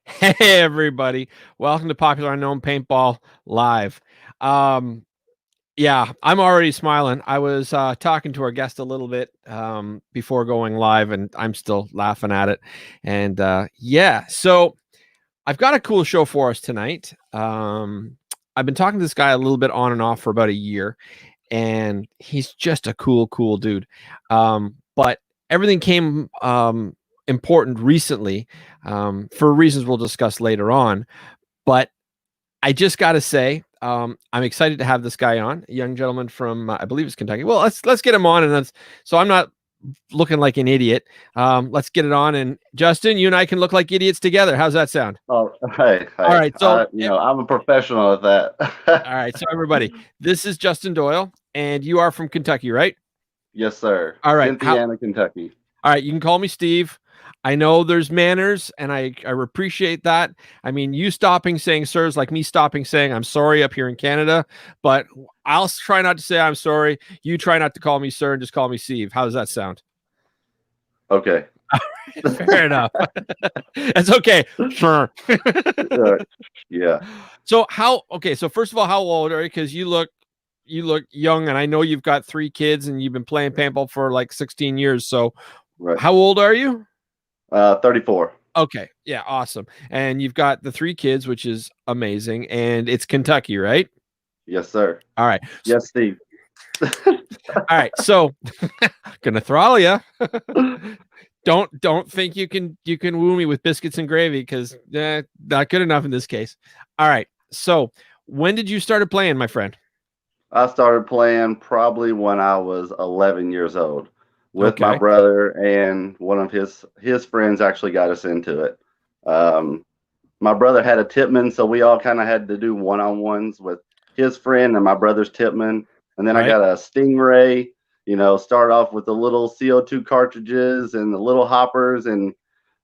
Hey everybody, welcome to Popular Unknown Paintball Live. Yeah, I'm already smiling. I was talking to our guest a little bit before going live, and I'm still laughing at it. And yeah, so I've got a cool show for us tonight. I've been talking to this guy a little bit on and off for about a year, and he's just a cool dude. But everything came important recently for reasons we'll discuss later on. But I just got to say, I'm excited to have this guy on, a young gentleman from I believe it's Kentucky. Well, let's get him on, and so I'm not looking like an idiot. Let's get it on, and Justin, you and I can look like idiots together. How's that sound? Oh, hey, All hey. right, so I'm a professional at that. all right, so everybody, this is Justin Doyle, and you are from Kentucky, right? Yes, sir. All right, Cynthiana, Kentucky. all right, you can call me Steve. I know there's manners, and I appreciate that. I mean, you stopping saying sir is like me stopping saying I'm sorry up here in Canada, but I'll try not to say I'm sorry. You try not to call me sir and just call me Steve. How does that sound? Okay. Fair enough. That's okay. Sure. Yeah. So so first of all, how old are you? Because you look young, and I know you've got 3 kids and you've been playing paintball for like 16 years. So Right. how old are you? 34. Okay. Yeah. Awesome. And you've got the 3 kids, which is amazing. And it's Kentucky, right? Yes, sir. All right. Yes, Steve. All right. So gonna throttle you. Don't think you can woo me with biscuits and gravy, because not good enough in this case. All right. So when did you start playing, my friend? I started playing probably when I was 11 years old with my Okay. brother, and one of his friends actually got us into it. My brother had a tipman, so we all kind of had to do one-on-ones with his friend and my brother's tipman. And then I Right. got a Stingray, start off with the little CO2 cartridges and the little hoppers. And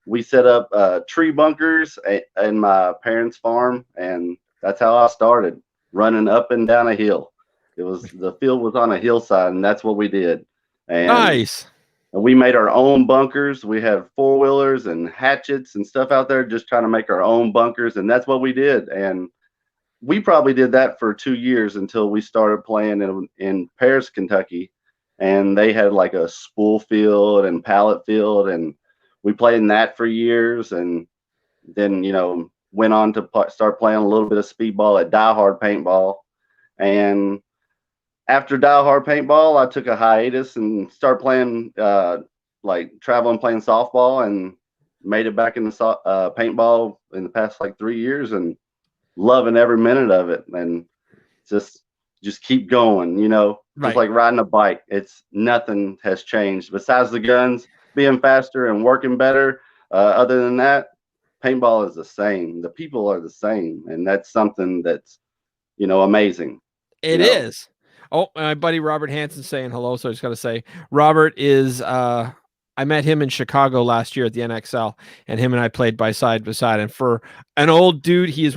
we set up tree bunkers in my parents' farm. And that's how I started, running up and down a hill. The field was on a hillside, and that's what we did. And Nice. we made our own bunkers. We had 4-wheelers and hatchets and stuff out there, just trying to make our own bunkers. And that's what we did. And we probably did that for 2 years until we started playing in Paris, Kentucky. And they had like a spool field and pallet field. And we played in that for years. And then, went on to start playing a little bit of speedball at Die Hard Paintball. And after Die Hard Paintball, I took a hiatus and started playing, like traveling, playing softball, and made it back into paintball in the past like 3 years, and loving every minute of it. And just keep going, Right. just like riding a bike. It's nothing has changed besides the guns being faster and working better. Other than that, paintball is the same. The people are the same, and that's something that's amazing. It is. Oh, my buddy Robert Hansen saying hello. So I just got to say, Robert is, I met him in Chicago last year at the NXL, and him and I played side by side. And for an old dude, he's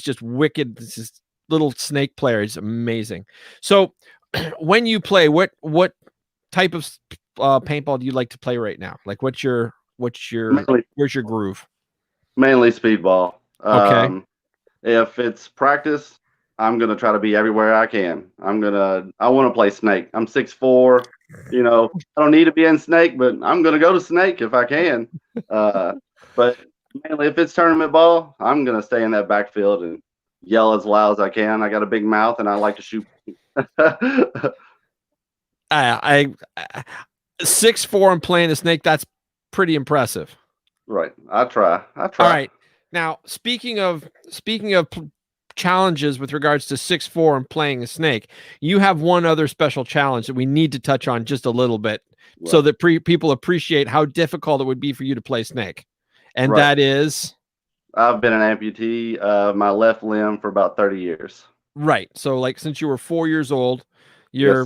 just wicked. This is little snake player. He's amazing. So when you play, what type of paintball do you like to play right now? Like where's your groove? Mainly speedball. Okay. If it's practice, I'm gonna try to be everywhere I can. I want to play snake. I'm 6'4". I don't need to be in snake, but I'm gonna go to snake if I can. But mainly, if it's tournament ball, I'm gonna stay in that backfield and yell as loud as I can. I got a big mouth, and I like to shoot. I 6'4" and playing the snake. That's pretty impressive. Right. I try. All right. Now, speaking of challenges with regards to 6'4" and playing a snake, you have one other special challenge that we need to touch on just a little bit, right, so that people appreciate how difficult it would be for you to play snake. And that is? I've been an amputee of my left limb for about 30 years. Right. So like since you were 4 years old, you're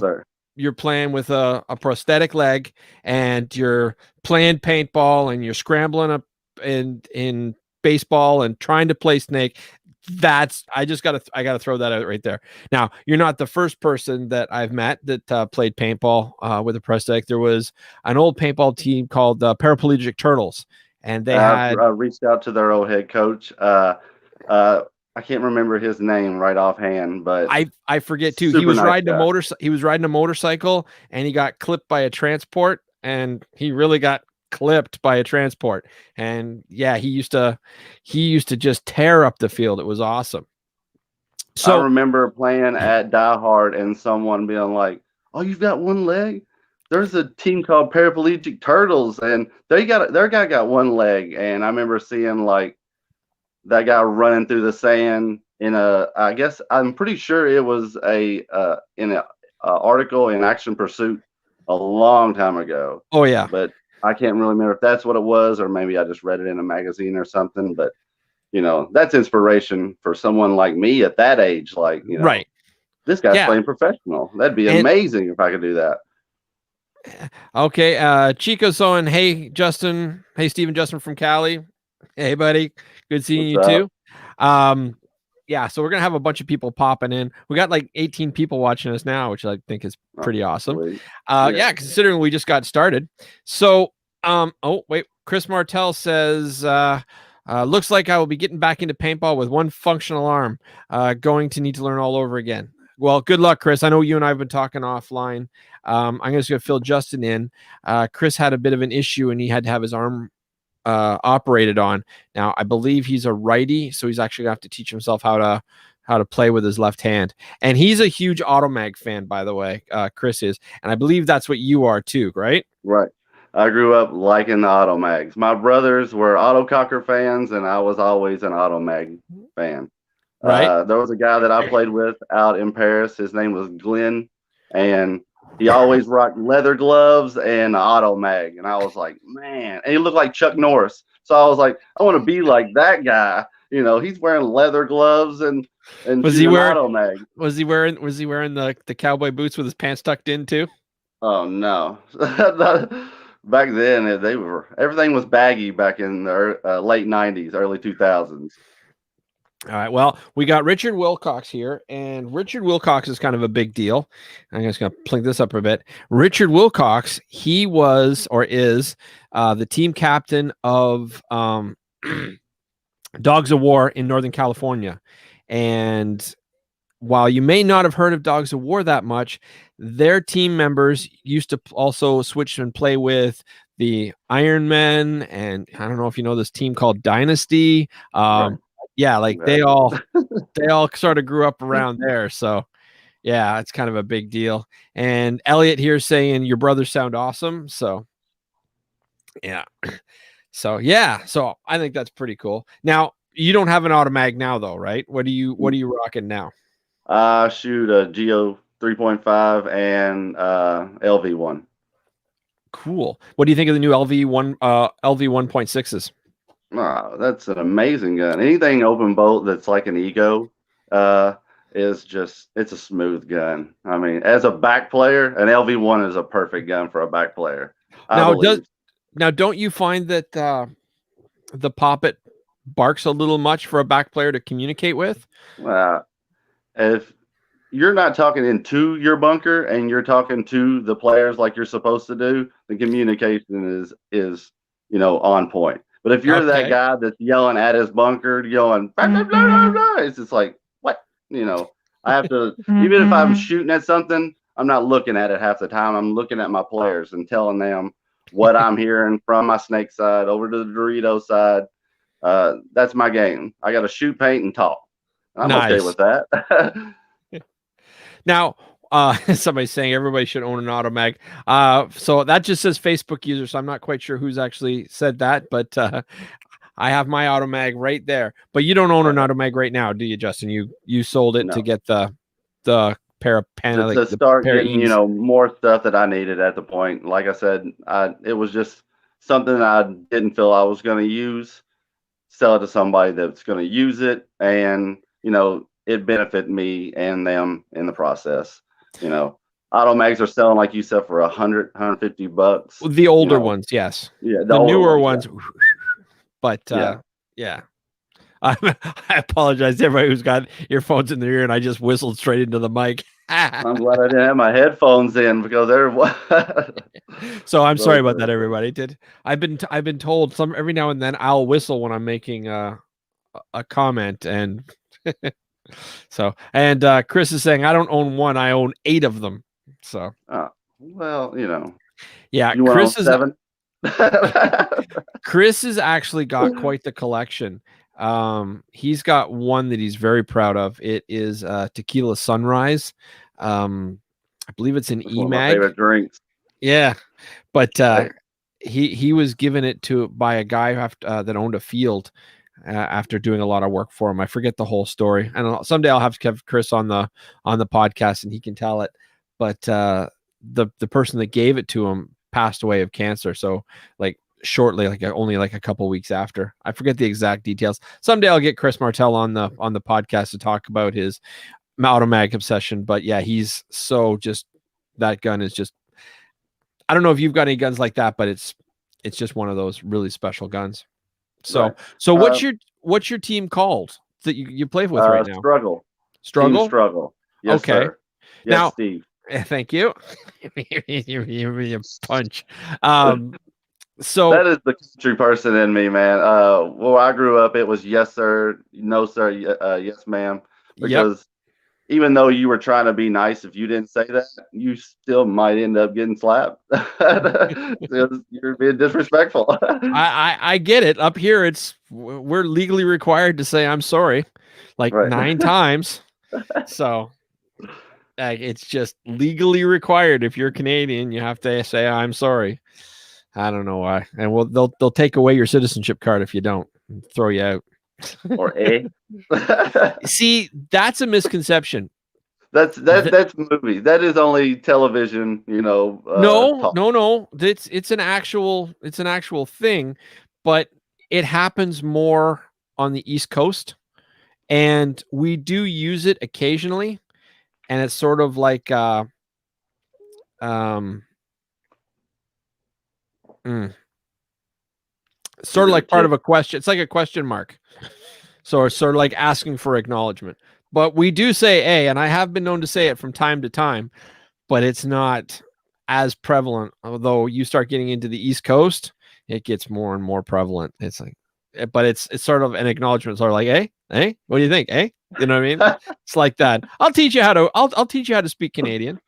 playing with a prosthetic leg, and you're playing paintball, and you're scrambling up in baseball and trying to play snake. I gotta throw that out right there. Now, you're not the first person that I've met that played paintball with a prosthetic. There was an old paintball team called Paraplegic Turtles, and they I've had reached out to their old head coach. I can't remember his name right offhand, but I forget too. super nice guy. He was riding a motorcycle and he got clipped by a transport, and he really got clipped by a transport. And yeah, he used to just tear up the field. It was awesome. I So remember playing at Die Hard and someone being like, "Oh, you've got one leg? There's a team called Paraplegic Turtles, and their guy got one leg." And I remember seeing like that guy running through the sand in a. I guess I'm pretty sure it was in a article in Action Pursuit a long time ago. oh yeah. But I can't really remember if that's what it was, or maybe I just read it in a magazine or something. But that's inspiration for someone like me at that age. Like, Right. this guy's Yeah. playing professional. That'd be And amazing if I could do that. okay, Chico's saying, hey Justin, hey Stephen, Justin from Cali. Hey buddy, good seeing What's you up? too. Yeah, so we're gonna have a bunch of people popping in. We got like 18 people watching us now, which I think is pretty awesome. Sweet. Yeah, considering we just got started. So oh wait, Chris Martell says looks like I will be getting back into paintball with one functional arm. Going to need to learn all over again. Well, good luck, Chris. I know you and I have been talking offline. I'm just going to fill Justin in. Chris had a bit of an issue and he had to have his arm operated on. Now, I believe he's a righty, so he's actually going to have to teach himself how to play with his left hand. And he's a huge Automag fan, by the way. Chris is, and I believe that's what you are too, right? Right. I grew up liking the Automags. My brothers were Autococker fans, and I was always an Automag fan. Right. There was a guy that I played with out in Paris. His name was Glenn, and he always rocked leather gloves and Automag. And I was like, man, and he looked like Chuck Norris. So I was like, I want to be like that guy. He's wearing leather gloves and was he wearing Automag. Was he wearing the cowboy boots with his pants tucked in too? Oh no. Back then, everything was baggy back in the late 90s, early 2000s. All right. Well, we got Richard Wilcox here, and Richard Wilcox is kind of a big deal. I'm just going to plink this up a bit. Richard Wilcox, he was or is the team captain of Dogs of War in Northern California. And while you may not have heard of Dogs of War that much, their team members used to also switch and play with the Iron Men, and I don't know if you know this team called Dynasty. Right. Yeah, like they all sort of grew up around there. So yeah, it's kind of a big deal. And Elliot here saying your brothers sound awesome. So yeah. So yeah, so I think that's pretty cool. Now you don't have an Automag now though, right? What are you rocking now? I shoot a Geo 3.5 and LV1. Cool. What do you think of the new LV1 LV 1.6s? Oh, that's an amazing gun. Anything open bolt that's like an Ego it's a smooth gun. I mean, as a back player, an LV1 is a perfect gun for a back player. Now, don't you find that the poppet barks a little much for a back player to communicate with? If you're not talking into your bunker and you're talking to the players like you're supposed to do, the communication is on point. But if you're that guy that's yelling at his bunker, yelling, blah, blah, blah, blah, blah, it's just like, what? I have to, even if I'm shooting at something, I'm not looking at it half the time. I'm looking at my players and telling them what I'm hearing from my snake side over to the Dorito side. That's my game. I got to shoot, paint, and talk. I'm okay with that. Now, somebody's saying everybody should own an Automag. So that just says Facebook user, so I'm not quite sure who's actually said that, but I have my Automag right there. But you don't own an Automag right now, do you, Justin? You sold it to get the pair of pen to start getting more stuff that I needed at the point. Like I said, it was just something I didn't feel I was going to use. Sell it to somebody that's going to use it, and it benefit me and them in the process. Automags are selling, like you said, for $100-$150. The older ones, yes. Yeah, the newer ones. Yeah. But yeah. I apologize to everybody who's got earphones in their ear, and I just whistled straight into the mic. I'm glad I didn't have my headphones in because they're So I'm sorry those about that, are everybody. I've been told some every now and then I'll whistle when I'm making a comment, and so and Chris is saying I don't own one, I own 8 of them. So well, you know, yeah, you want on 7? Chris has actually got quite the collection. He's got one that he's very proud of. It is Tequila Sunrise. I believe it's an That's one of my EMAG. favorite drinks. Yeah, but Hey, he was given it to by a guy that owned a field after doing a lot of work for him. I forget the whole story. I don't know. Someday I'll have to have Chris on the podcast and he can tell it. But the person that gave it to him passed away of cancer. So like shortly, like only like a couple weeks after. I forget the exact details. Someday I'll get Chris Martell on the podcast to talk about his Automag obsession. But yeah, he's so just that gun is just. I don't know if you've got any guns like that, but it's just one of those really special guns. So right. so what's your team called that you play with right now? Struggle. Team Struggle? Struggle. Yes, Okay. sir. Yes, Now, Steve. thank you. You punch. So That is the country person in me, man. Well, I grew up, it was yes, sir, no, sir, yes, ma'am. yep. Because even though you were trying to be nice, if you didn't say that, you still might end up getting slapped. You're being disrespectful. I get it. Up here we're legally required to say I'm sorry like Right. 9 times. So it's just legally required. If you're Canadian, you have to say I'm sorry. I don't know why. And they'll take away your citizenship card if you don't, and throw you out. Or A. See, that's a misconception. That's movie. That is only television, No, talk. no. It's an actual thing, but it happens more on the East Coast, and we do use it occasionally, and it's sort of like sort of like part of a question. It's like a question mark. So it's sort of like asking for acknowledgement. But we do say A, and I have been known to say it from time to time, but it's not as prevalent. Although you start getting into the East Coast, it gets more and more prevalent. It's like, but it's sort of an acknowledgement, sort of like, hey, what do you think? You know what I mean? It's like that. I'll teach you how to speak Canadian.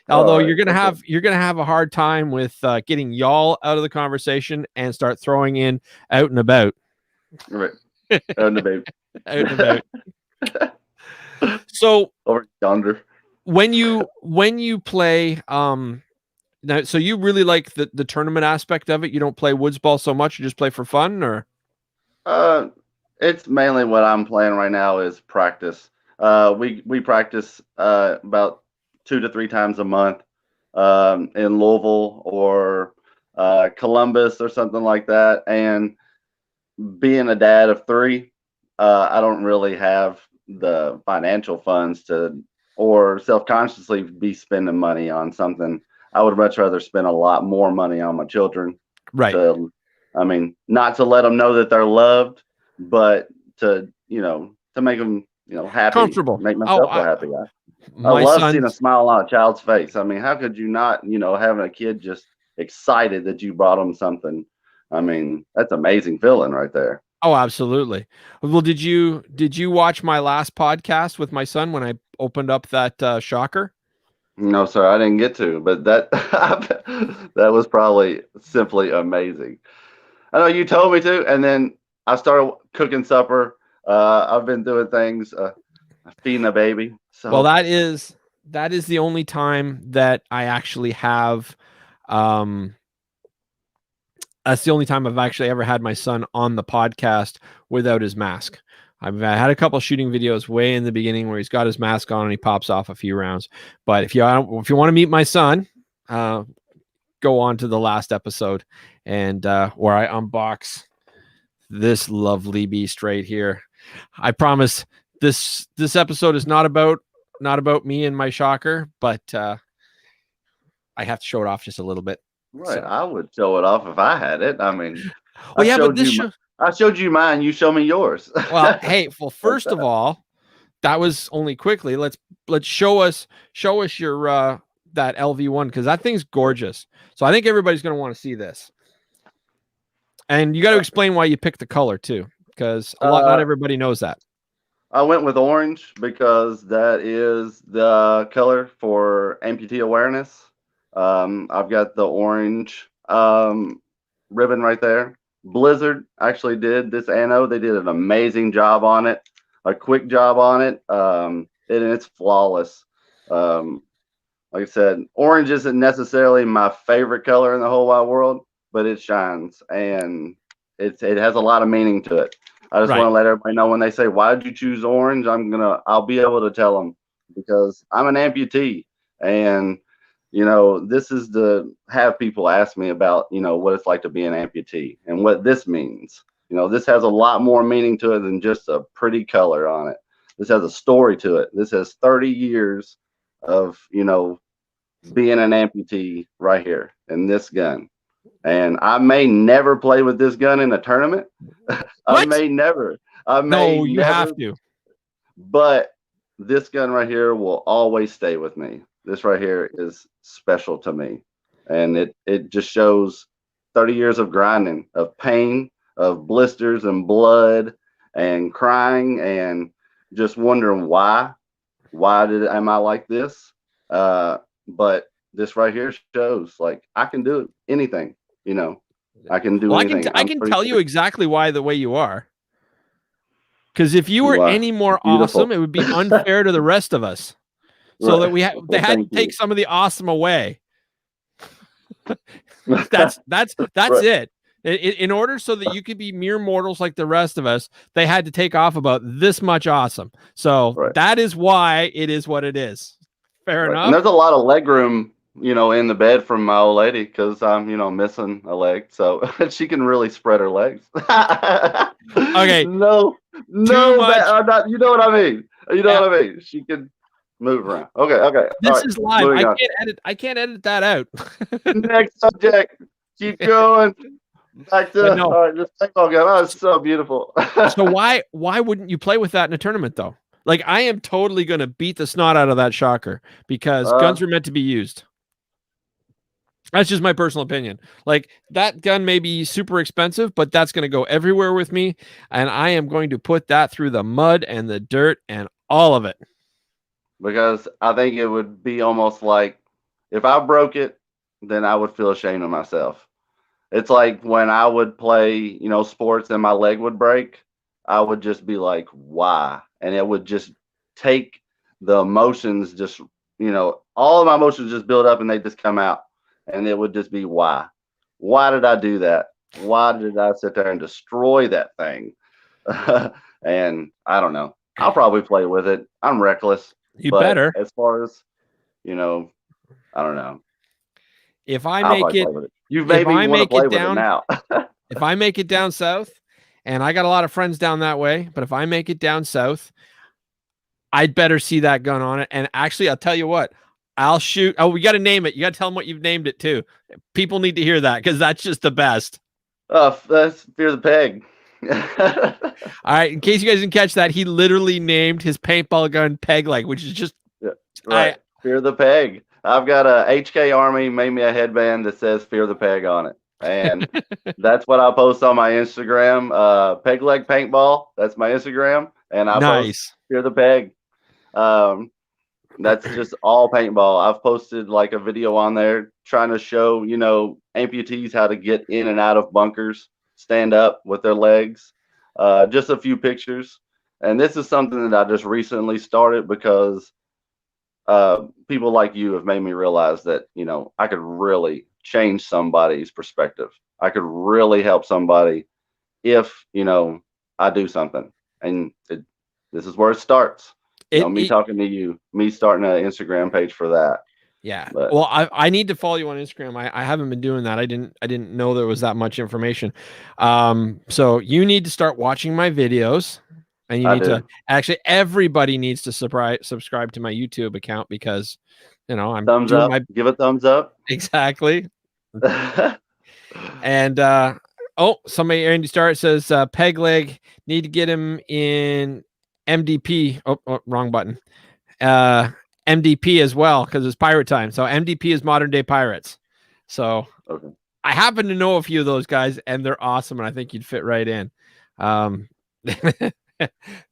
Although Right, you're gonna have a hard time with getting y'all out of the conversation and start throwing in out and about. Right. Out and about. Out and about. So over yonder. When you play, now, so you really like the tournament aspect of it. You don't play woods ball so much. You just play for fun, or? It's mainly what I'm playing right now is practice. We practice about 2 to 3 times a month in Louisville or Columbus or something like that. And being a dad of 3, I don't really have the financial funds to or self-consciously be spending money on something. I would much rather spend a lot more money on my children. Right. Not to let them know that they're loved, but to make them happy, comfortable, make myself feel happy. I love seeing a smile on a child's face. I mean, how could you not, having a kid just excited that you brought them something? I mean, that's amazing feeling right there. Oh, absolutely. Well, did you watch my last podcast with my son when I opened up that shocker? No, sir, I didn't get to, but that that was probably simply amazing. I know you told me to, and then I started cooking supper. I've been doing things, feeding a baby. So. Well, that is the only time that I actually have. That's the only time I've actually ever had my son on the podcast without his mask. I had a couple shooting videos way in the beginning where he's got his mask on and he pops off a few rounds. But if you want to meet my son, go on to the last episode and where I unbox this lovely beast right here. I promise this episode is not about me and my shocker, but I have to show it off just a little bit. Right, so. I would show it off if I had it. I mean, well, yeah, but I showed you mine. You show me yours. Well, hey, first of all, that was only quickly. Let's show us your that LV1, because that thing's gorgeous. So I think everybody's going to want to see this. And you got to explain why you picked the color too, because not everybody knows that. I went with orange because that is the color for amputee awareness. I've got the orange ribbon right there. Blizzard actually did this anno. They did an amazing job on it, a quick job on it, and it's flawless. Like I said, orange isn't necessarily my favorite color in the whole wide world, but it shines, and it has a lot of meaning to it. I just want to let everybody know when they say, why did you choose orange? I'll be able to tell them, because I'm an amputee, and this is to have people ask me about, what it's like to be an amputee and what this means. This has a lot more meaning to it than just a pretty color on it. This has a story to it. This has 30 years of, being an amputee right here in this gun. And I may never play with this gun in a tournament. I may never. No, you have to. But this gun right here will always stay with me. This right here is special to me. And it just shows 30 years of grinding, of pain, of blisters and blood and crying and just wondering why. Am I like this? But this right here shows, like, I can do anything. I can do anything. I can tell you exactly why the way you are. Because if you were any more awesome, it would be unfair to the rest of us. So that they had to take some of the awesome away. That's it. In order so that you could be mere mortals like the rest of us, they had to take off about this much awesome. So that is why it is what it is. Fair enough. And there's a lot of leg room, in the bed from my old lady, because I'm, missing a leg, so she can really spread her legs. Okay. No, I'm not. You know what I mean. What I mean. She can move around. Okay. This is live. I can't edit that out. Next subject. Keep going. Back to all right, this paintball gun. Oh, it's so beautiful. So why wouldn't you play with that in a tournament though? Like, I am totally going to beat the snot out of that shocker, because guns are meant to be used. That's just my personal opinion. Like, that gun may be super expensive, but that's going to go everywhere with me. And I am going to put that through the mud and the dirt and all of it. Because I think it would be almost like, if I broke it, then I would feel ashamed of myself. It's like when I would play, sports and my leg would break, I would just be like, why? And it would just take the emotions, just, all of my emotions just build up and they just come out. And it would just be, why? Why did I do that? Why did I sit there and destroy that thing? And I don't know. I'll probably play with it. I'm reckless. You better. As far as, I don't know. If I make it, you made me want to play with it now. If I make it down south, and I got a lot of friends down that way, but if I make it down south, I'd better see that gun on it. And actually, I'll tell you what, I'll shoot. Oh, we got to name it. You got to tell them what you've named it too. People need to hear that, because that's just the best. That's Fear the Peg. All right. In case you guys didn't catch that, he literally named his paintball gun Peg Leg, which is just Fear the Peg. I've got a HK Army made me a headband that says Fear the Peg on it. And that's what I post on my Instagram. Peg Leg Paintball. That's my Instagram. And I post Fear the Peg. That's just all paintball. I've posted like a video on there trying to show, amputees how to get in and out of bunkers, stand up with their legs. Just a few pictures. And this is something that I just recently started because people like you have made me realize that, I could really change somebody's perspective. I could really help somebody if, I do something. And this is where it starts. Me talking to you, me starting an Instagram page for that. Yeah. Well, I need to follow you on Instagram. I haven't been doing that. I didn't know there was that much information. So you need to start watching my videos, and you need to actually, everybody needs to subscribe to my YouTube account, because, I'm thumbs up. Give a thumbs up. Exactly. And Andy Starr says Peg Leg, need to get him in MDP. Oh, wrong button. MDP as well, because it's pirate time. So MDP is modern day pirates. So Okay. I happen to know a few of those guys, and they're awesome, and I think you'd fit right in.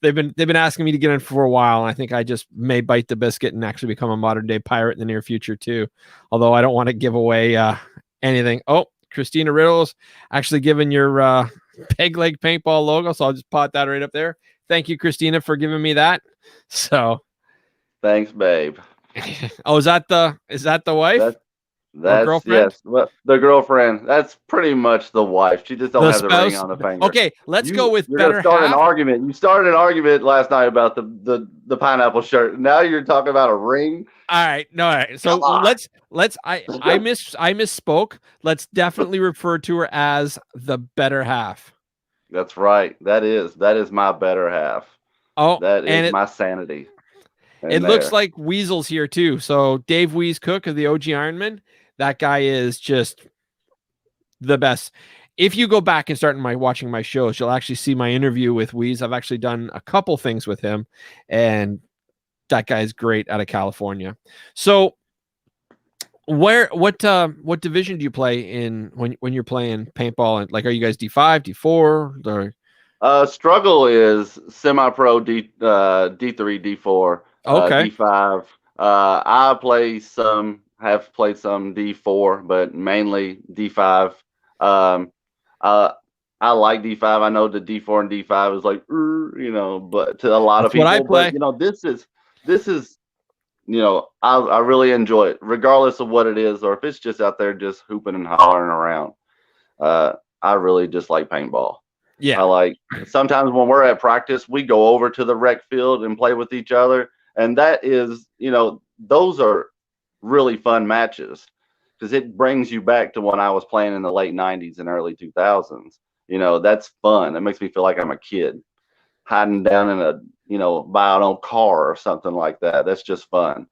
They've been asking me to get in for a while, and I think I just may bite the biscuit and actually become a modern day pirate in the near future too. Although I don't want to give away anything. Oh, Christina Riddle's actually giving your peg leg paintball logo, so I'll just pot that right up there. Thank you, Christina, for giving me that. So, Thanks, babe. oh, is that the wife or That's girlfriend? yes. Well, the girlfriend. That's pretty much the wife. She just don't The have the ring spouse. on the finger. Okay, let's go with You're gonna better start an half. argument. You started an argument last night about the pineapple shirt. Now you're talking about a ring. All right, no, all right. So let's I misspoke. Let's definitely refer to her as the better half. That's right. That is my better half. Oh, That and is my sanity. it looks like Weasel's here too. So Dave Wease Cook of the OG Ironman, that guy is just the best. If you go back and start watching my shows, you'll actually see my interview with Wease. I've actually done a couple things with him, and that guy's great out of California. So what division do you play in when you're playing paintball? And like, are you guys D5, D4? Struggle is semi-pro D D3, D4, Okay. D5. Have played some D4, but mainly D5. Um, I like D5. I know the D4 and D5 is like, but to a lot That's of people, what I play. but this is, I really enjoy it, regardless of what it is, or if it's just out there just hooping and hollering around. I really just like paintball. Yeah. I like sometimes when we're at practice, we go over to the rec field and play with each other. And that is, those are really fun matches because it brings you back to when I was playing in the late 90s and early 2000s. That's fun. It makes me feel like I'm a kid hiding down in by an old car or something like that. That's just fun.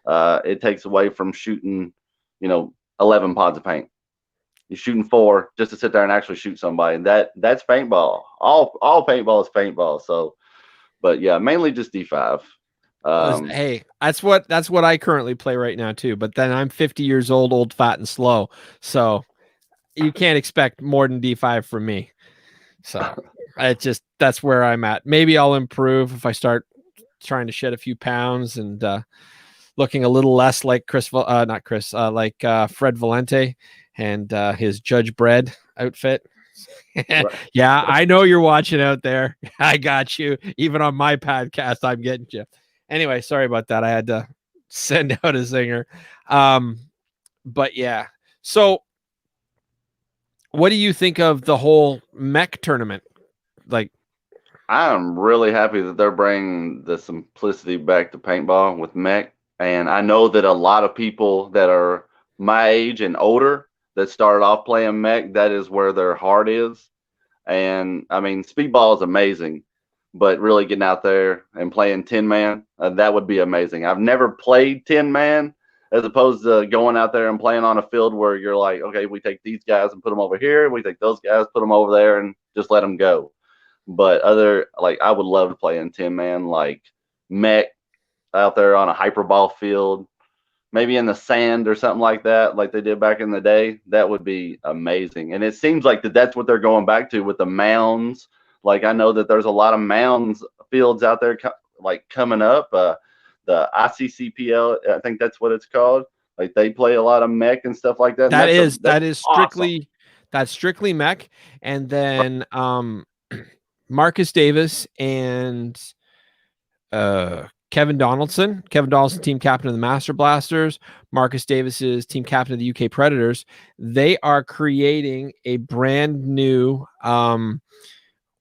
It takes away from shooting, 11 pods of paint. You're shooting 4 just to sit there and actually shoot somebody. And that's paintball. All paintball is paintball. So, but yeah, mainly just D5. Hey, that's what I currently play right now too. But then I'm 50 years old, fat, and slow. So you can't expect more than D5 from me. So that's where I'm at. Maybe I'll improve if I start trying to shed a few pounds and looking a little less like Fred Valente and his Judge Bread outfit. Yeah, I know you're watching out there. I got you. Even on my podcast, I'm getting you. Anyway, sorry about that. I had to send out a zinger. But yeah. So what do you think of the whole mech tournament? Like, I'm really happy that they're bringing the simplicity back to paintball with mech. And I know that a lot of people that are my age and older that started off playing mech, that is where their heart is. And I mean, speedball is amazing, but really getting out there and playing 10-man, that would be amazing. I've never played 10-man as opposed to going out there and playing on a field where you're like, okay, we take these guys and put them over here. We take those guys, put them over there, and just let them go. But I would love to play in 10-man, like mech out there on a hyperball field, maybe in the sand or something like that, like they did back in the day. That would be amazing. And it seems like that's what they're going back to with the mounds. Like I know that there's a lot of mounds fields out there coming up. The ICCPL, I think that's what it's called. Like they play a lot of mech and stuff like that. That is awesome. That's strictly mech. And then Marcus Davis and Kevin Donaldson, team captain of the Master Blasters. Marcus Davis is team captain of the UK Predators. They are creating a brand new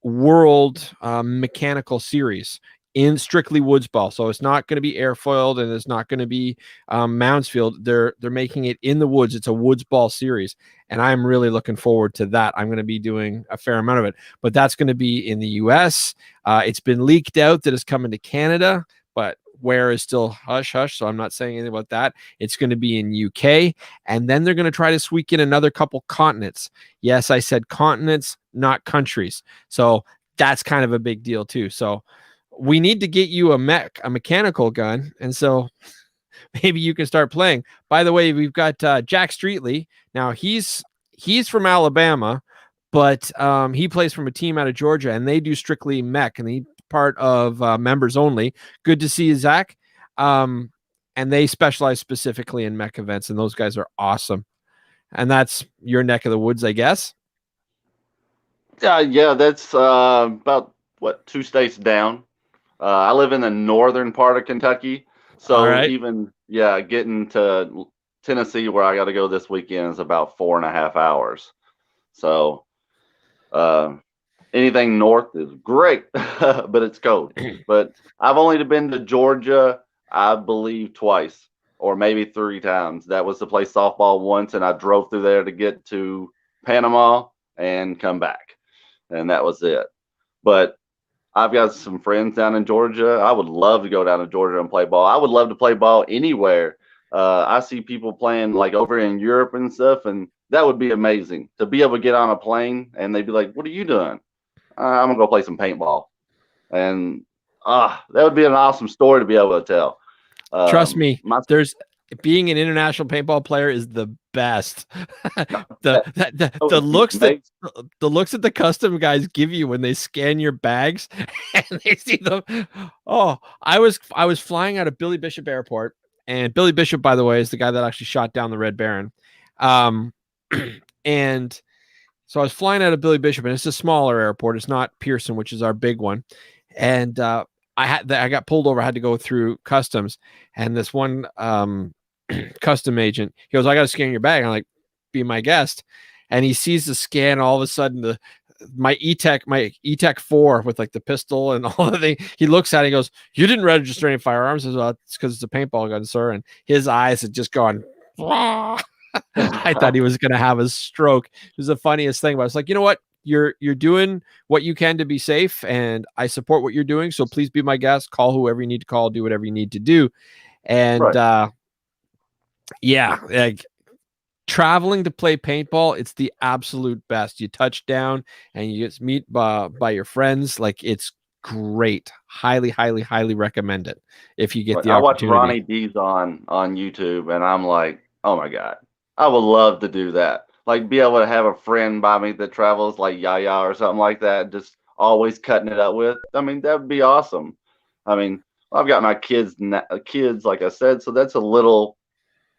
world mechanical series in strictly woods ball. So it's not going to be airfoiled and it's not going to be Moundsfield. They're making it in the woods. It's a woods ball series. And I'm really looking forward to that. I'm going to be doing a fair amount of it, but that's going to be in the US. It's been leaked out that it's coming to Canada, but where is still hush hush. So I'm not saying anything about that. It's going to be in UK. And then they're going to try to squeak in another couple continents. Yes, I said continents, not countries. So that's kind of a big deal too. So we need to get you a mechanical gun, and so maybe you can start playing. By the way, we've got Jack Streetley. Now he's from Alabama, but he plays from a team out of Georgia, and they do strictly mech, and he's part of members only. Good to see you, Zach. And they specialize specifically in mech events, and those guys are awesome. And that's your neck of the woods, I guess. Yeah, that's about 2 states down. I live in the northern part of Kentucky, so right. even getting to Tennessee, where I got to go this weekend, is about 4.5 hours. So anything north is great, but it's cold. But I've only been to Georgia, I believe, twice or maybe 3 times. That was to play softball once, and I drove through there to get to Panama and come back, and that was it. But I've got some friends down in Georgia. I would love to go down to Georgia and play ball. I would love to play ball anywhere. I see people playing like over in Europe and stuff, and that would be amazing to be able to get on a plane and they'd be like, "What are you doing?" I'm gonna go play some paintball, and that would be an awesome story to be able to tell. Trust me, being an international paintball player is the best. the looks that the custom guys give you when they scan your bags and they see them. Oh, I was flying out of Billy Bishop Airport, and Billy Bishop, by the way, is the guy that actually shot down the Red Baron. And so I was flying out of Billy Bishop, and it's a smaller airport. It's not Pearson, which is our big one. And I got pulled over. I had to go through customs, and this one custom agent, he goes, "I got to scan your bag." I'm like, "Be my guest." And he sees the scan. All of a sudden, my E-Tech 4 with like the pistol and all the thing. He looks at it. He goes, "You didn't register any firearms?" I said, "Well, it's because it's a paintball gun, sir." And his eyes had just gone. I thought he was going to have a stroke. It was the funniest thing. But I was like, you know what? You're doing what you can to be safe, and I support what you're doing. So please be my guest. Call whoever you need to call. Do whatever you need to do. And like traveling to play paintball, it's the absolute best. You touch down and you just meet by your friends. Like, it's great. Highly, highly, highly recommend it if you get the opportunity. I watch Ronnie D's on YouTube, and I'm like, oh my God, I would love to do that. Like, be able to have a friend by me that travels, like Yaya or something like that, just always cutting it up with. I mean, that would be awesome. I mean, I've got my kids, like I said, so that's a little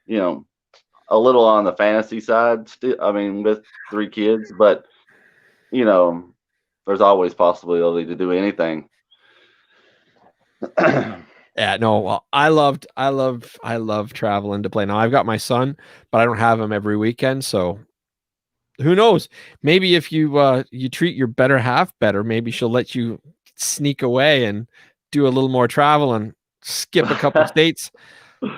on the fantasy side still. I mean, with 3 kids, but there's always possibility to do anything. Yeah, no, well, I love traveling to play. Now I've got my son, but I don't have him every weekend, so who knows? Maybe if you treat your better half better, maybe she'll let you sneak away and do a little more travel and skip a couple states.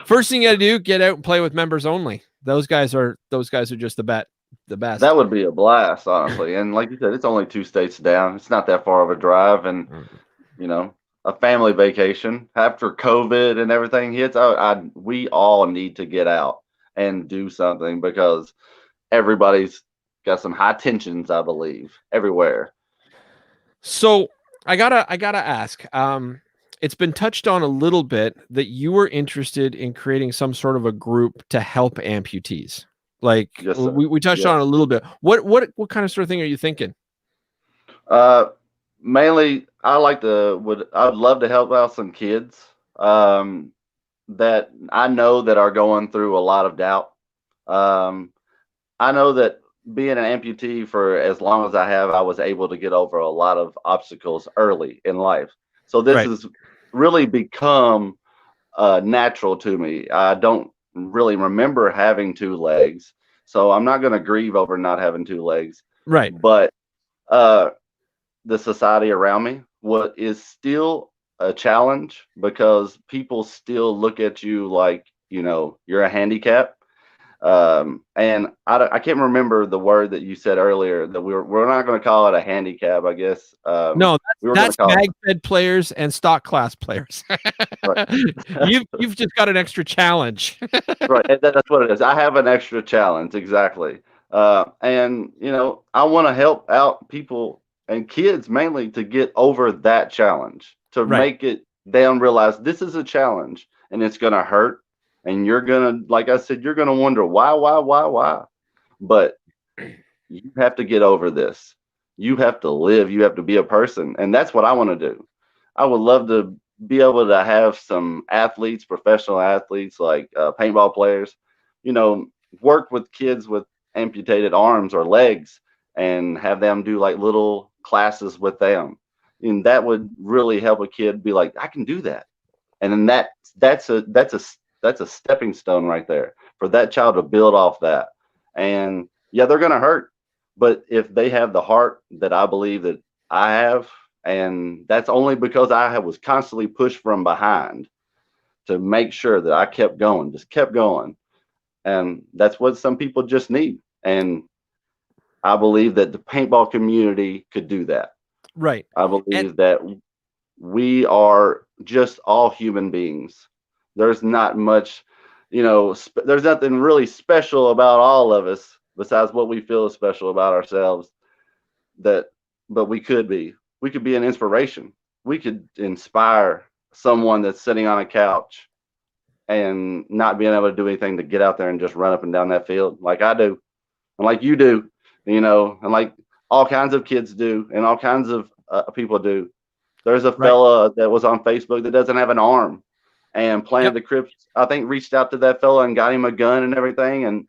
First thing you got to do, get out and play with members only. Those guys are just the best. That would be a blast, honestly. And like you said, it's only 2 states down. It's not that far of a drive, and a family vacation after COVID and everything hits. We all need to get out and do something, because everybody's got some high tensions, I believe, everywhere. So I gotta ask. It's been touched on a little bit that you were interested in creating some sort of a group to help amputees. Like, yes, we touched on it a little bit. What kind of sort of thing are you thinking? Mainly, I'd love to help out some kids that I know that are going through a lot of doubt. I know that being an amputee for as long as I have, I was able to get over a lot of obstacles early in life. So this has really become natural to me. I don't really remember having 2 legs, so I'm not going to grieve over not having 2 legs. Right. But the society around me is still a challenge, because people still look at you like, you're a handicap. And I can't remember the word that you said earlier, that we're not going to call it a handicap, I guess. No, that's mag fed players and stock class players. You've just got an extra challenge. Right. That's what it is. I have an extra challenge. Exactly. And I want to help out people and kids mainly to get over that challenge, to Right. make it them realize this is a challenge and it's going to hurt. And you're going to, like I said, you're going to wonder why. But you have to get over this. You have to live. You have to be a person. And that's what I want to do. I would love to be able to have some athletes, professional athletes like paintball players, you know, work with kids with amputated arms or legs and have them do like little classes with them. And that would really help a kid be like, I can do that. And then that's a stepping stone right there for that child to build off that. And yeah, they're going to hurt, but if they have the heart that I believe that I have, and that's only because was constantly pushed from behind to make sure that I kept going, just kept going. And that's what some people just need. And I believe that the paintball community could do that. Right. I And believe that we are just all human beings. There's not much, there's nothing really special about all of us besides what we feel is special about ourselves. That, but we could be. We could be an inspiration. We could inspire someone that's sitting on a couch and not being able to do anything to get out there and just run up and down that field like I do, and like you do, and like all kinds of kids do, and all kinds of people do. There's a right. fella that was on Facebook that doesn't have an arm, and Planet Yep. of the Crypt, I think, reached out to that fella and got him a gun and everything. And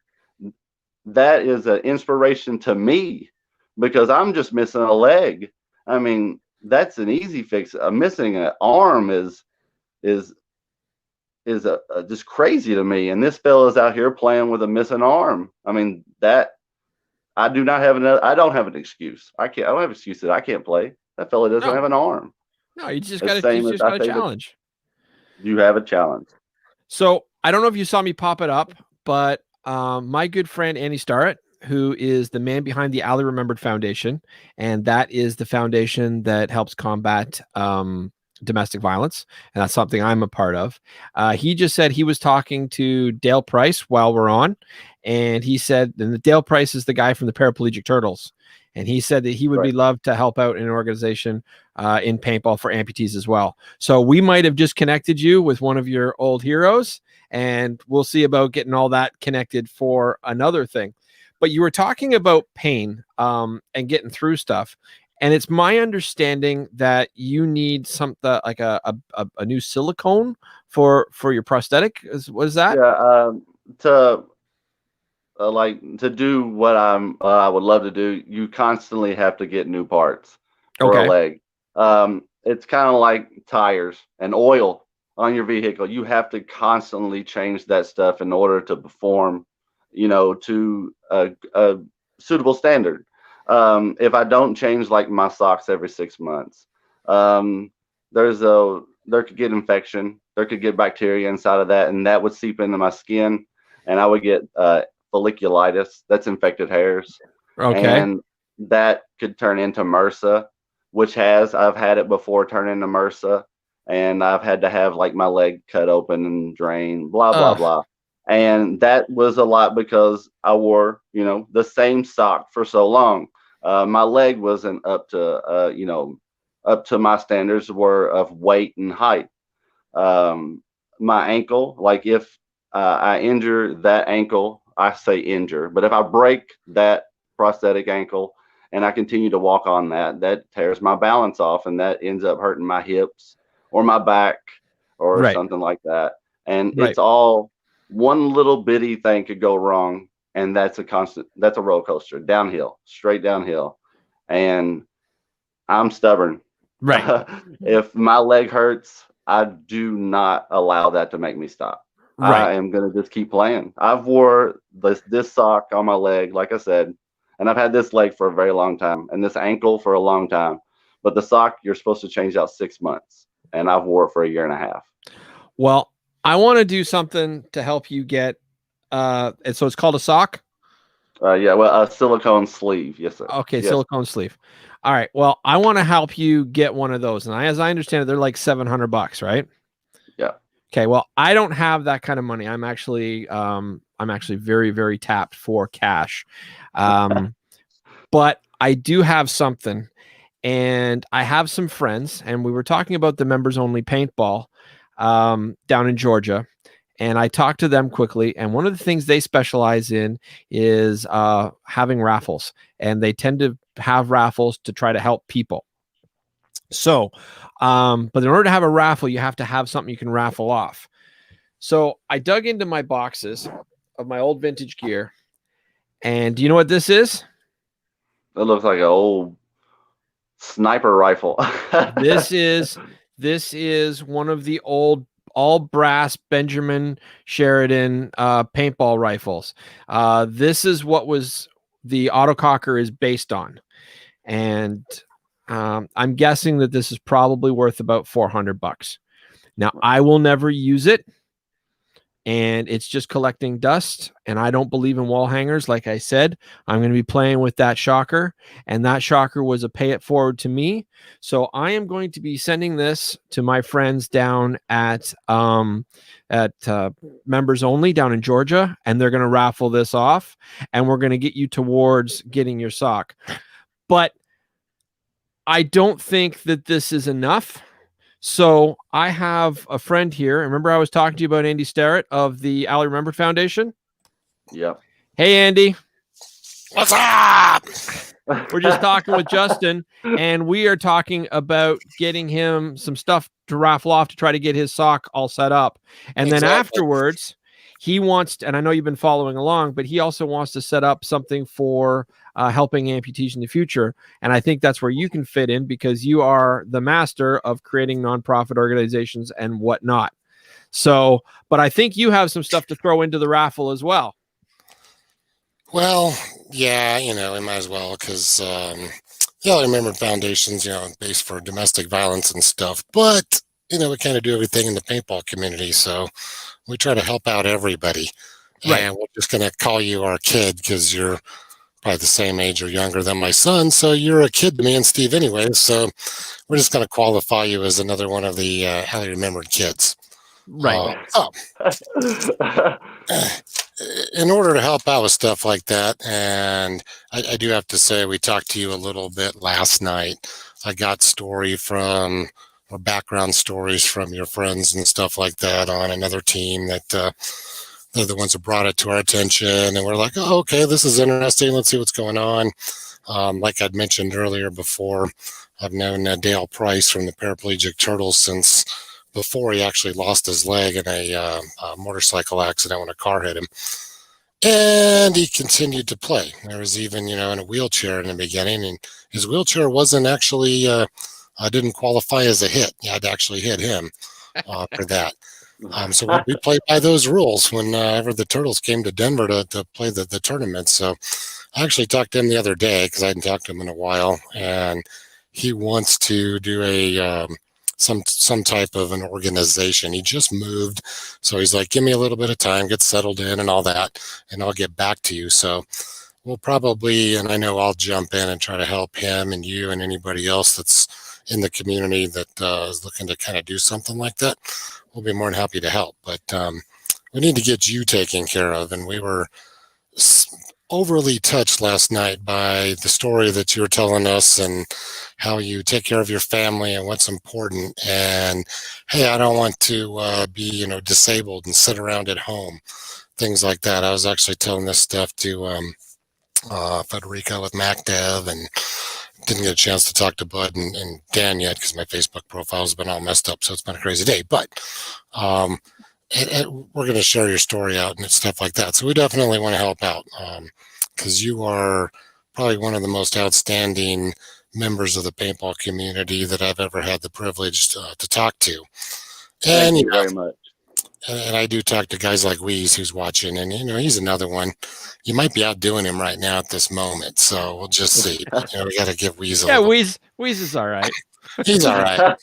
that is an inspiration to me because I'm just missing a leg. I mean, that's an easy fix. Missing an arm is just crazy to me. And this fella's out here playing with a missing arm. I mean, that I do not have I don't have an excuse. I don't have an excuse that I can't play. That fella doesn't No, have an arm. no, you just The got to, you same as just I got to say that challenge. you have a challenge. So I don't know if you saw me pop it up, but my good friend Annie Starrett, who is the man behind the Ali Remembered Foundation, and that is the foundation that helps combat domestic violence, and that's something I'm a part of. He just said he was talking to Dale Price while we're on, and he said, and Dale Price is the guy from the Paraplegic Turtles, and he said that he would Right. be loved to help out in an organization in paintball for amputees as well. So we might have just connected you with one of your old heroes, and we'll see about getting all that connected for another thing. But you were talking about pain and getting through stuff. And it's my understanding that you need something like a new silicone for your prosthetic. Was that? Yeah. To to do what I would love to do, you constantly have to get new parts for a Okay. leg. It's kind of like tires and oil on your vehicle. You have to constantly change that stuff in order to perform, to a suitable standard. If I don't change like my socks every 6 months, um, there could get infection, there could get bacteria inside of that, and that would seep into my skin, and I would get folliculitis. That's infected hairs, Okay. and that could turn into MRSA, which I've had it before turn into MRSA, and I've had to have like my leg cut open and drain, blah blah Ugh. blah. And that was a lot because I wore, the same sock for so long. My leg wasn't up to my standards were of weight and height. My ankle, like if I injure that ankle, I say injure, but if I break that prosthetic ankle and I continue to walk on that tears my balance off, and that ends up hurting my hips or my back or Right. something like that. And Right. it's all one little bitty thing could go wrong, and that's a roller coaster, downhill, straight downhill. And I'm stubborn. Right. If my leg hurts, I do not allow that to make me stop. Right. I am gonna just keep playing. I've wore this sock on my leg, like I said, and I've had this leg for a very long time, and this ankle for a long time. But the sock you're supposed to change out 6 months, and I've wore it for a year and a half. Well, I want to do something to help you get and so it's called a sock. Yeah, well, a silicone sleeve, yes, sir. Okay, Yes, silicone sleeve. All right. Well, I want to help you get one of those. And as I understand it, they're like $700, right? yeah, Okay. Well, I don't have that kind of money. I'm actually very, very tapped for cash. But I do have something. and I have some friends, and we were talking about the members only paintball down in Georgia. And I talked to them quickly, and one of the things they specialize in is having raffles, and they tend to have raffles to try to help people. So, but in order to have a raffle, you have to have something you can raffle off. So I dug into my boxes of my old vintage gear, and do you know what this is? It looks like an old sniper rifle. This is one of the old all brass Benjamin Sheridan paintball rifles. This is what was the autococker is based on, and I'm guessing that this is probably worth about $400. Now I will never use it, and it's just collecting dust, and I don't believe in wall hangers. Like I said, I'm going to be playing with that shocker, and that shocker was a pay it forward to me. So I am going to be sending this to my friends down at members only down in Georgia, and they're going to raffle this off, and we're going to get you towards getting your sock. But I don't think that this is enough. So I have a friend here. Remember I was talking to you about Andy Starrett of the Ali Remembered Foundation? Yep. Hey, Andy. What's up? We're just talking with Justin, and we are talking about getting him some stuff to raffle off to try to get his sock all set up. And then afterwards, he wants to, and I know you've been following along, but he also wants to set up something for helping amputees in the future. And I think that's where you can fit in, because you are the master of creating nonprofit organizations and whatnot. So, but I think you have some stuff to throw into the raffle as well. Well, yeah, we might as well, because I remember foundations, based for domestic violence and stuff. But we kind of do everything in the paintball community, so we try to help out everybody. Right. And we're just going to call you our kid, because you're probably the same age or younger than my son, so you're a kid to me and Steve anyway. So we're just going to qualify you as another one of the highly remembered kids. Right. In order to help out with stuff like that, and I do have to say, we talked to you a little bit last night. I got background stories from your friends and stuff like that on another team that they're the ones who brought it to our attention, and we're like, oh, okay, this is interesting. Let's see what's going on. Like I'd mentioned earlier before, I've known Dale Price from the Paraplegic Turtles since before he actually lost his leg in a motorcycle accident when a car hit him. And he continued to play. There was even, in a wheelchair in the beginning, and his wheelchair wasn't actually, didn't qualify as a hit. I'd actually hit him for that. So we played by those rules whenever the Turtles came to Denver to play the tournament. So I actually talked to him the other day, because I hadn't talked to him in a while, and he wants to do a some type of an organization. He just moved, so he's like, give me a little bit of time, get settled in and all that, and I'll get back to you. So we'll probably, and I know I'll jump in and try to help him and you and anybody else that's in the community that is looking to kind of do something like that. We'll be more than happy to help, but we need to get you taken care of. And we were overly touched last night by the story that you were telling us and how you take care of your family and what's important. And hey, I don't want to be disabled and sit around at home, things like that. I was actually telling this stuff to Federico with MacDev, and didn't get a chance to talk to Bud and Dan yet, because my Facebook profile has been all messed up, so it's been a crazy day. But we're going to share your story out and stuff like that. So we definitely want to help out, because you are probably one of the most outstanding members of the paintball community that I've ever had the privilege to talk to. Thank you very much. And I do talk to guys like Weeze, who's watching, and he's another one. You might be outdoing him right now at this moment, so we'll just see. We got to give Weeze a little. Weeze is all right. He's all right.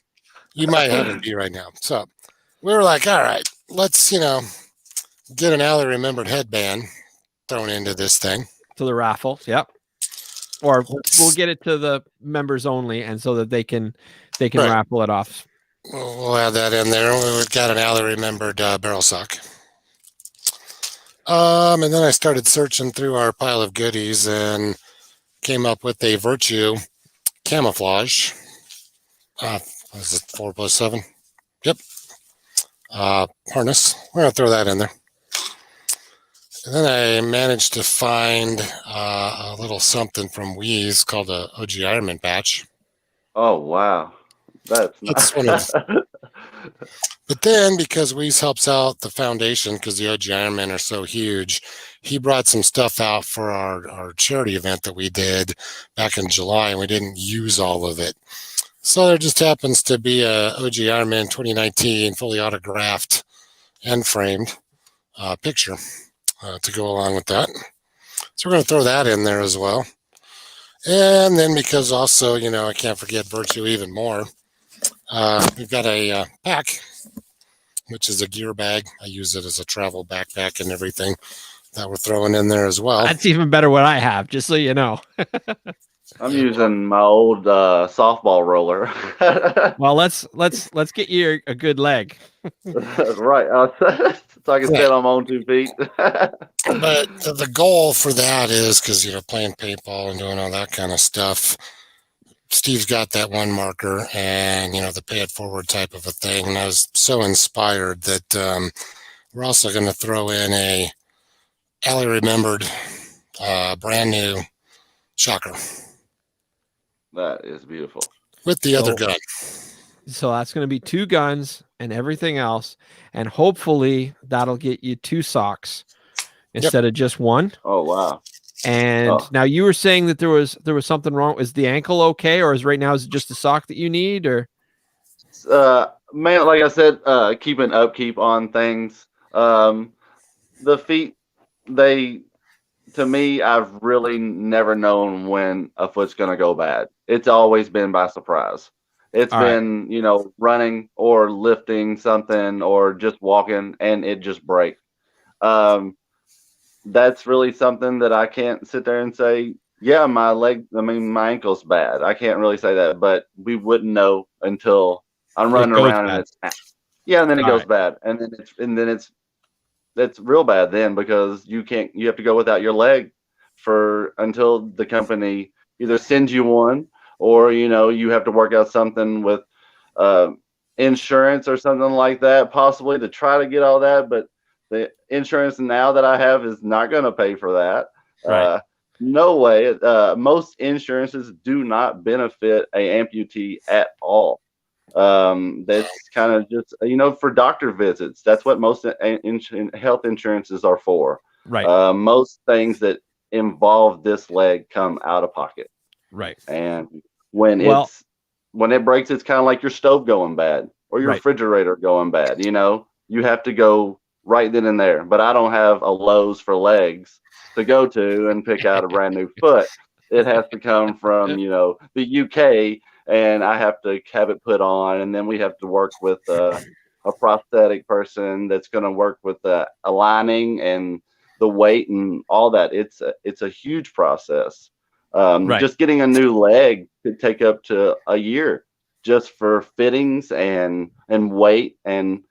You might have him be right now. So we were like, all right, let's get an Ali Remembered headband thrown into this thing. To the raffle, yep. Or we'll get it to the members only, and so that they can raffle it off. We'll add that in there. We've got an Ali Remembered barrel sock. And then I started searching through our pile of goodies and came up with a Virtue camouflage. Is it 4+7? Yep. Harness. We're gonna throw that in there. And then I managed to find a little something from Wheeze called a OG Ironman patch. Oh wow, that's That's not. one of. But then, because Wheeze helps out the foundation, because the OG Ironmen are so huge, he brought some stuff out for our charity event that we did back in July, and we didn't use all of it. So there just happens to be a OG Ironman 2019 fully autographed and framed picture to go along with that. So we're going to throw that in there as well. And then, because also, I can't forget Virtue even more, we've got a pack, which is a gear bag. I use it as a travel backpack and everything that we're throwing in there as well. That's even better what I have, just so you know. I'm using my old softball roller. Well, let's get you a good leg. Right. So I can stand on my own 2 feet. But the goal for that is, because, playing paintball and doing all that kind of stuff, Steve's got that one marker and, the pay it forward type of a thing. And I was so inspired that we're also going to throw in a Allie Remembered brand new shocker. That is beautiful. With the other gun. So that's going to be 2 guns and everything else. And hopefully that'll get you 2 socks instead of just 1. Oh, wow. And now you were saying that there was something wrong. Is the ankle okay? Or is it just a sock that you need? Or man, like I said, keep an upkeep on things. The feet, to me, I've really never known when a foot's going to go bad. It's always been by surprise. It's been, running or lifting something or just walking and it just breaks. That's really something that I can't sit there and say, yeah, my ankle's bad. I can't really say that, but we wouldn't know until I'm running around and and then it goes bad. And then that's real bad then, because you have to go without your leg until the company either sends you one, or you have to work out something with insurance or something like that, possibly, to try to get all that. But the insurance now that I have is not going to pay for that. Right. No way. Most insurances do not benefit a amputee at all. That's kind of just, for doctor visits. That's what most health insurances are for. Right. Most things that involve this leg come out of pocket. Right. And when it breaks, it's kind of like your stove going bad or your refrigerator going bad. You have to go right then and there. But I don't have a Lowe's for legs to go to and pick out a brand new foot. It has to come from, the UK, and I have to have it put on, and then we have to work with a prosthetic person that's going to work with the aligning and the weight and all that. It's a huge process. Just getting a new leg could take up to a year just for fittings and weight. And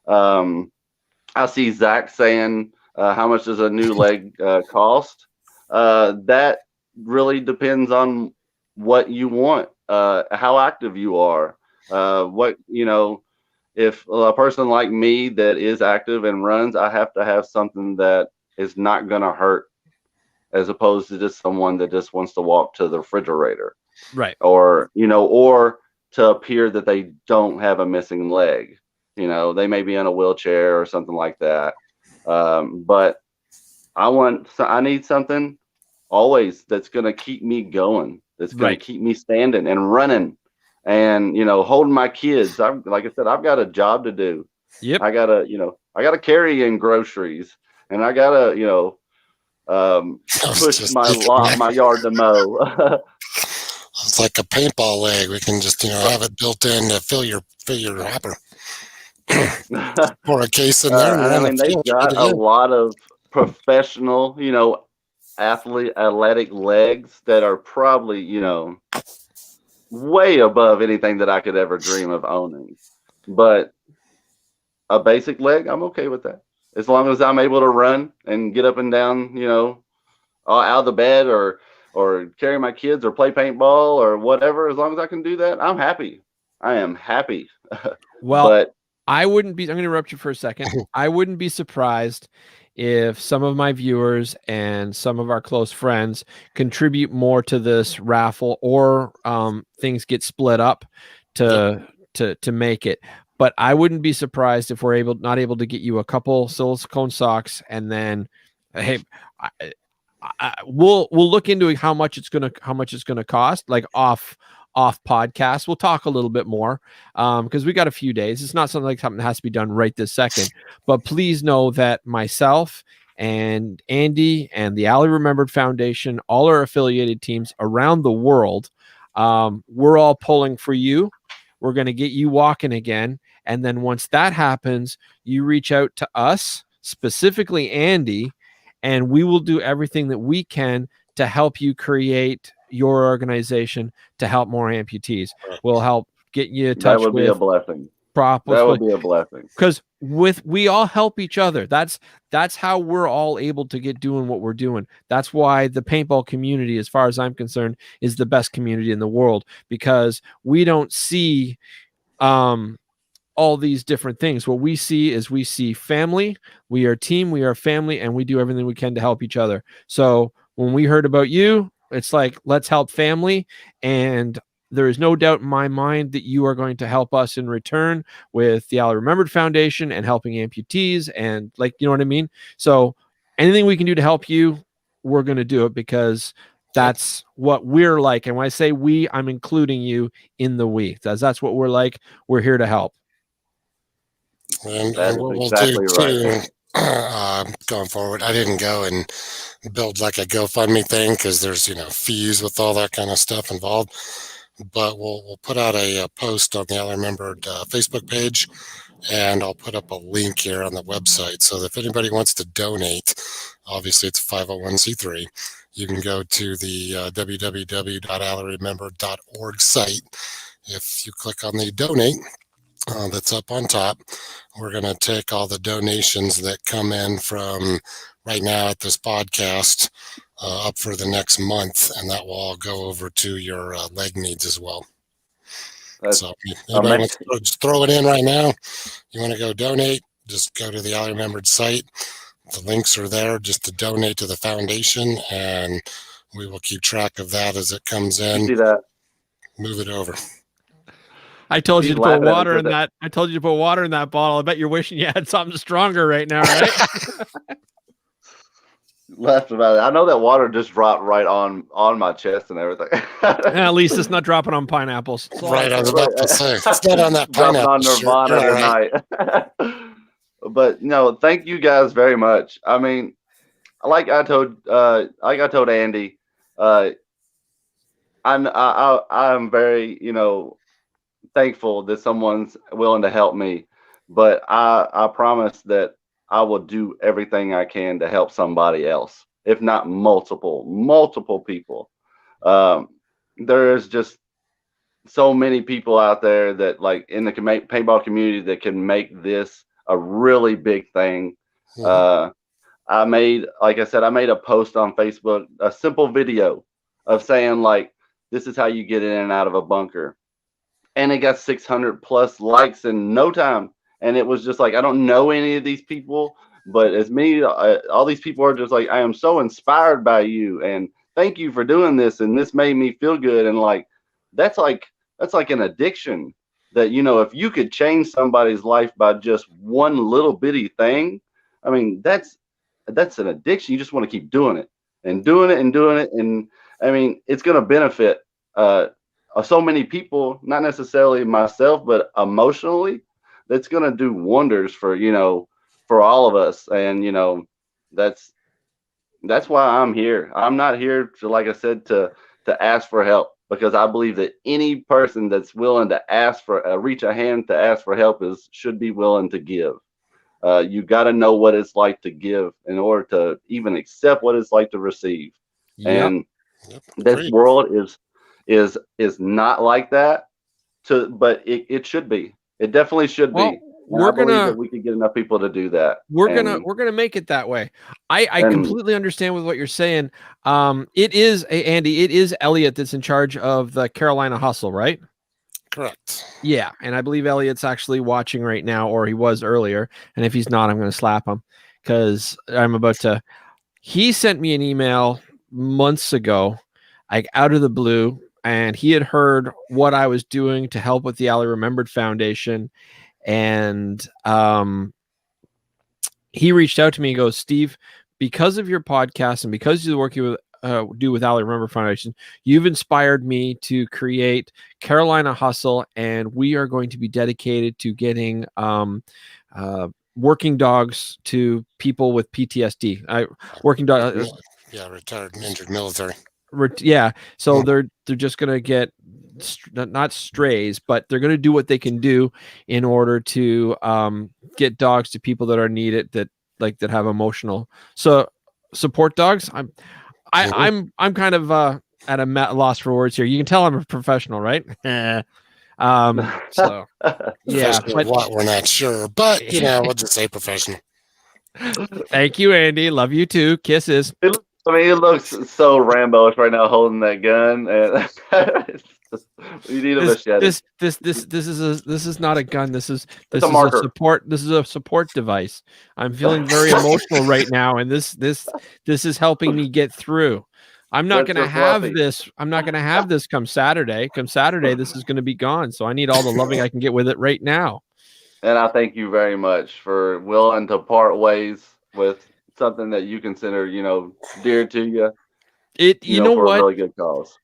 I see Zach saying, how much does a new leg cost? That really depends on what you want, how active you are, if a person like me that is active and runs, I have to have something that is not going to hurt, as opposed to just someone that just wants to walk to the refrigerator. Right. Or to appear that they don't have a missing leg. They may be in a wheelchair or something like that. But I need something always that's going to keep me going. That's going to keep me standing and running and, holding my kids. Like I said, I've got a job to do. Yep. I gotta carry in groceries, and I gotta, push my yard to mow. It's like a paintball leg. We can just, have it built in to fill your wrapper. Pour a case in there. They've got a lot of professional, athletic legs that are probably, way above anything that I could ever dream of owning. But a basic leg, I'm okay with that. As long as I'm able to run and get up and down, out of the bed, or or carry my kids or play paintball or whatever. As long as I can do that, I'm happy. I am happy. Well, But I wouldn't be, I'm going to interrupt you for a second. I wouldn't be surprised if some of my viewers and some of our close friends contribute more to this raffle, or things get split up to make it. But I wouldn't be surprised if we're not able to get you a couple silicone socks, and then, hey, we'll look into how much it's gonna cost, like off podcast. We'll talk a little bit more, because we got a few days. It's not something that has to be done right this second. But please know that myself and Andy and the Allie Remembered Foundation, all our affiliated teams around the world, we're all pulling for you. We're going to get you walking again. And then once that happens, you reach out to us, specifically Andy, and we will do everything that we can to help you create your organization to help more amputees. We'll help get you in touch that would be a blessing. That would be a blessing. Because we all help each other. That's how we're all able to get doing what we're doing. That's why the paintball community, as far as I'm concerned, is the best community in the world, because we don't see all these different things. What we see family. We are team, we are family, and we do everything we can to help each other. So when we heard about you, it's like, let's help family. And there is no doubt in my mind that you are going to help us in return with the Allie Remembered Foundation and helping amputees, and, like, you know what I mean? So anything we can do to help you, we're going to do it, because that's what we're like. And when I say we, I'm including you in the we. That's what we're like. We're here to help. And That what is we'll exactly do right. too, going forward, I didn't go and build like a GoFundMe thing, because there's fees with all that kind of stuff involved. But we'll put out a post on the Allie Remembered Facebook page, and I'll put up a link here on the website. So if anybody wants to donate, obviously it's a 501c3. You can go to the www.allieremembered.org site. If you click on the donate, that's up on top, we're going to take all the donations that come in from right now at this podcast up for the next month, and that will all go over to your leg needs as well. That's so if anybody wants to just throw it in right now, you want to go donate, just go to the Allie Remembered site. The links are there just to donate to the foundation, and we will keep track of that as it comes in. You see that? Move it over. I told you to put water in that. I told you to put water in that bottle. I bet you're wishing you had something stronger right now, right? Left about it. I know that water just dropped right on my chest and everything. At least it's not dropping on pineapples. Right, I was about to say, it's not on that pineapple. On Nirvana tonight. But no, thank you guys very much. I mean, like I told Andy, I'm very thankful that someone's willing to help me, but I promise that I will do everything I can to help somebody else, if not multiple people. There is just so many people out there that, like, in the paintball community, that can make this a really big thing. Mm-hmm. I made a post on Facebook, a simple video of saying, like, this is how you get in and out of a bunker. And it got 600 plus likes in no time. And it was just like, I don't know any of these people, but as me, all these people are just like, I am so inspired by you, and thank you for doing this. And this made me feel good. And like, that's like an addiction that, if you could change somebody's life by just one little bitty thing, I mean, that's an addiction. You just want to keep doing it and doing it and doing it. And I mean, it's going to benefit so many people, not necessarily myself, but emotionally. That's going to do wonders for all of us. And that's why I'm here. I'm not here to, like I said, to ask for help, because I believe that any person that's willing to reach a hand to ask for help should be willing to give. You got to know what it's like to give in order to even accept what it's like to receive. Yep. And this world is not like that. But it should be. It definitely should be. we're I believe gonna that we could get enough people to do that. we're gonna make it that way. I completely understand with what you're saying. It is Andy. It is Elliot that's in charge of the Carolina Hustle, right? Correct. Yeah, and I believe Elliot's actually watching right now, or he was earlier. And if he's not, I'm going to slap him because I'm about to. He sent me an email months ago, like out of the blue, and he had heard what I was doing to help with the Ali Remembered Foundation, and he reached out to me and goes, Steve, because of your podcast and because of the work you do with Ali Remember Foundation, you've inspired me to create Carolina Hustle, and we are going to be dedicated to getting working dogs to people with PTSD. Working dog, retired and injured military. Yeah, so they're just gonna get not strays, but they're gonna do what they can do in order to get dogs to people that are needed, that have emotional support dogs. I'm kind of at a loss for words here. You can tell I'm a professional, right? So yeah, but what we're not sure, but we'll just say professional. Thank you, Andy. Love you too. Kisses. It looks so Rambo-ish right now, holding that gun, and you need a machete. This is not a gun. This is a marker. support. This is a support device. I'm feeling very emotional right now, and this is helping me get through. I'm not going to have this. I'm not going to have this come Saturday. Come Saturday, this is going to be gone. So I need all the loving I can get with it right now. And I thank you very much for willing to part ways with something that you consider, dear to you. You know for what? A really good cause.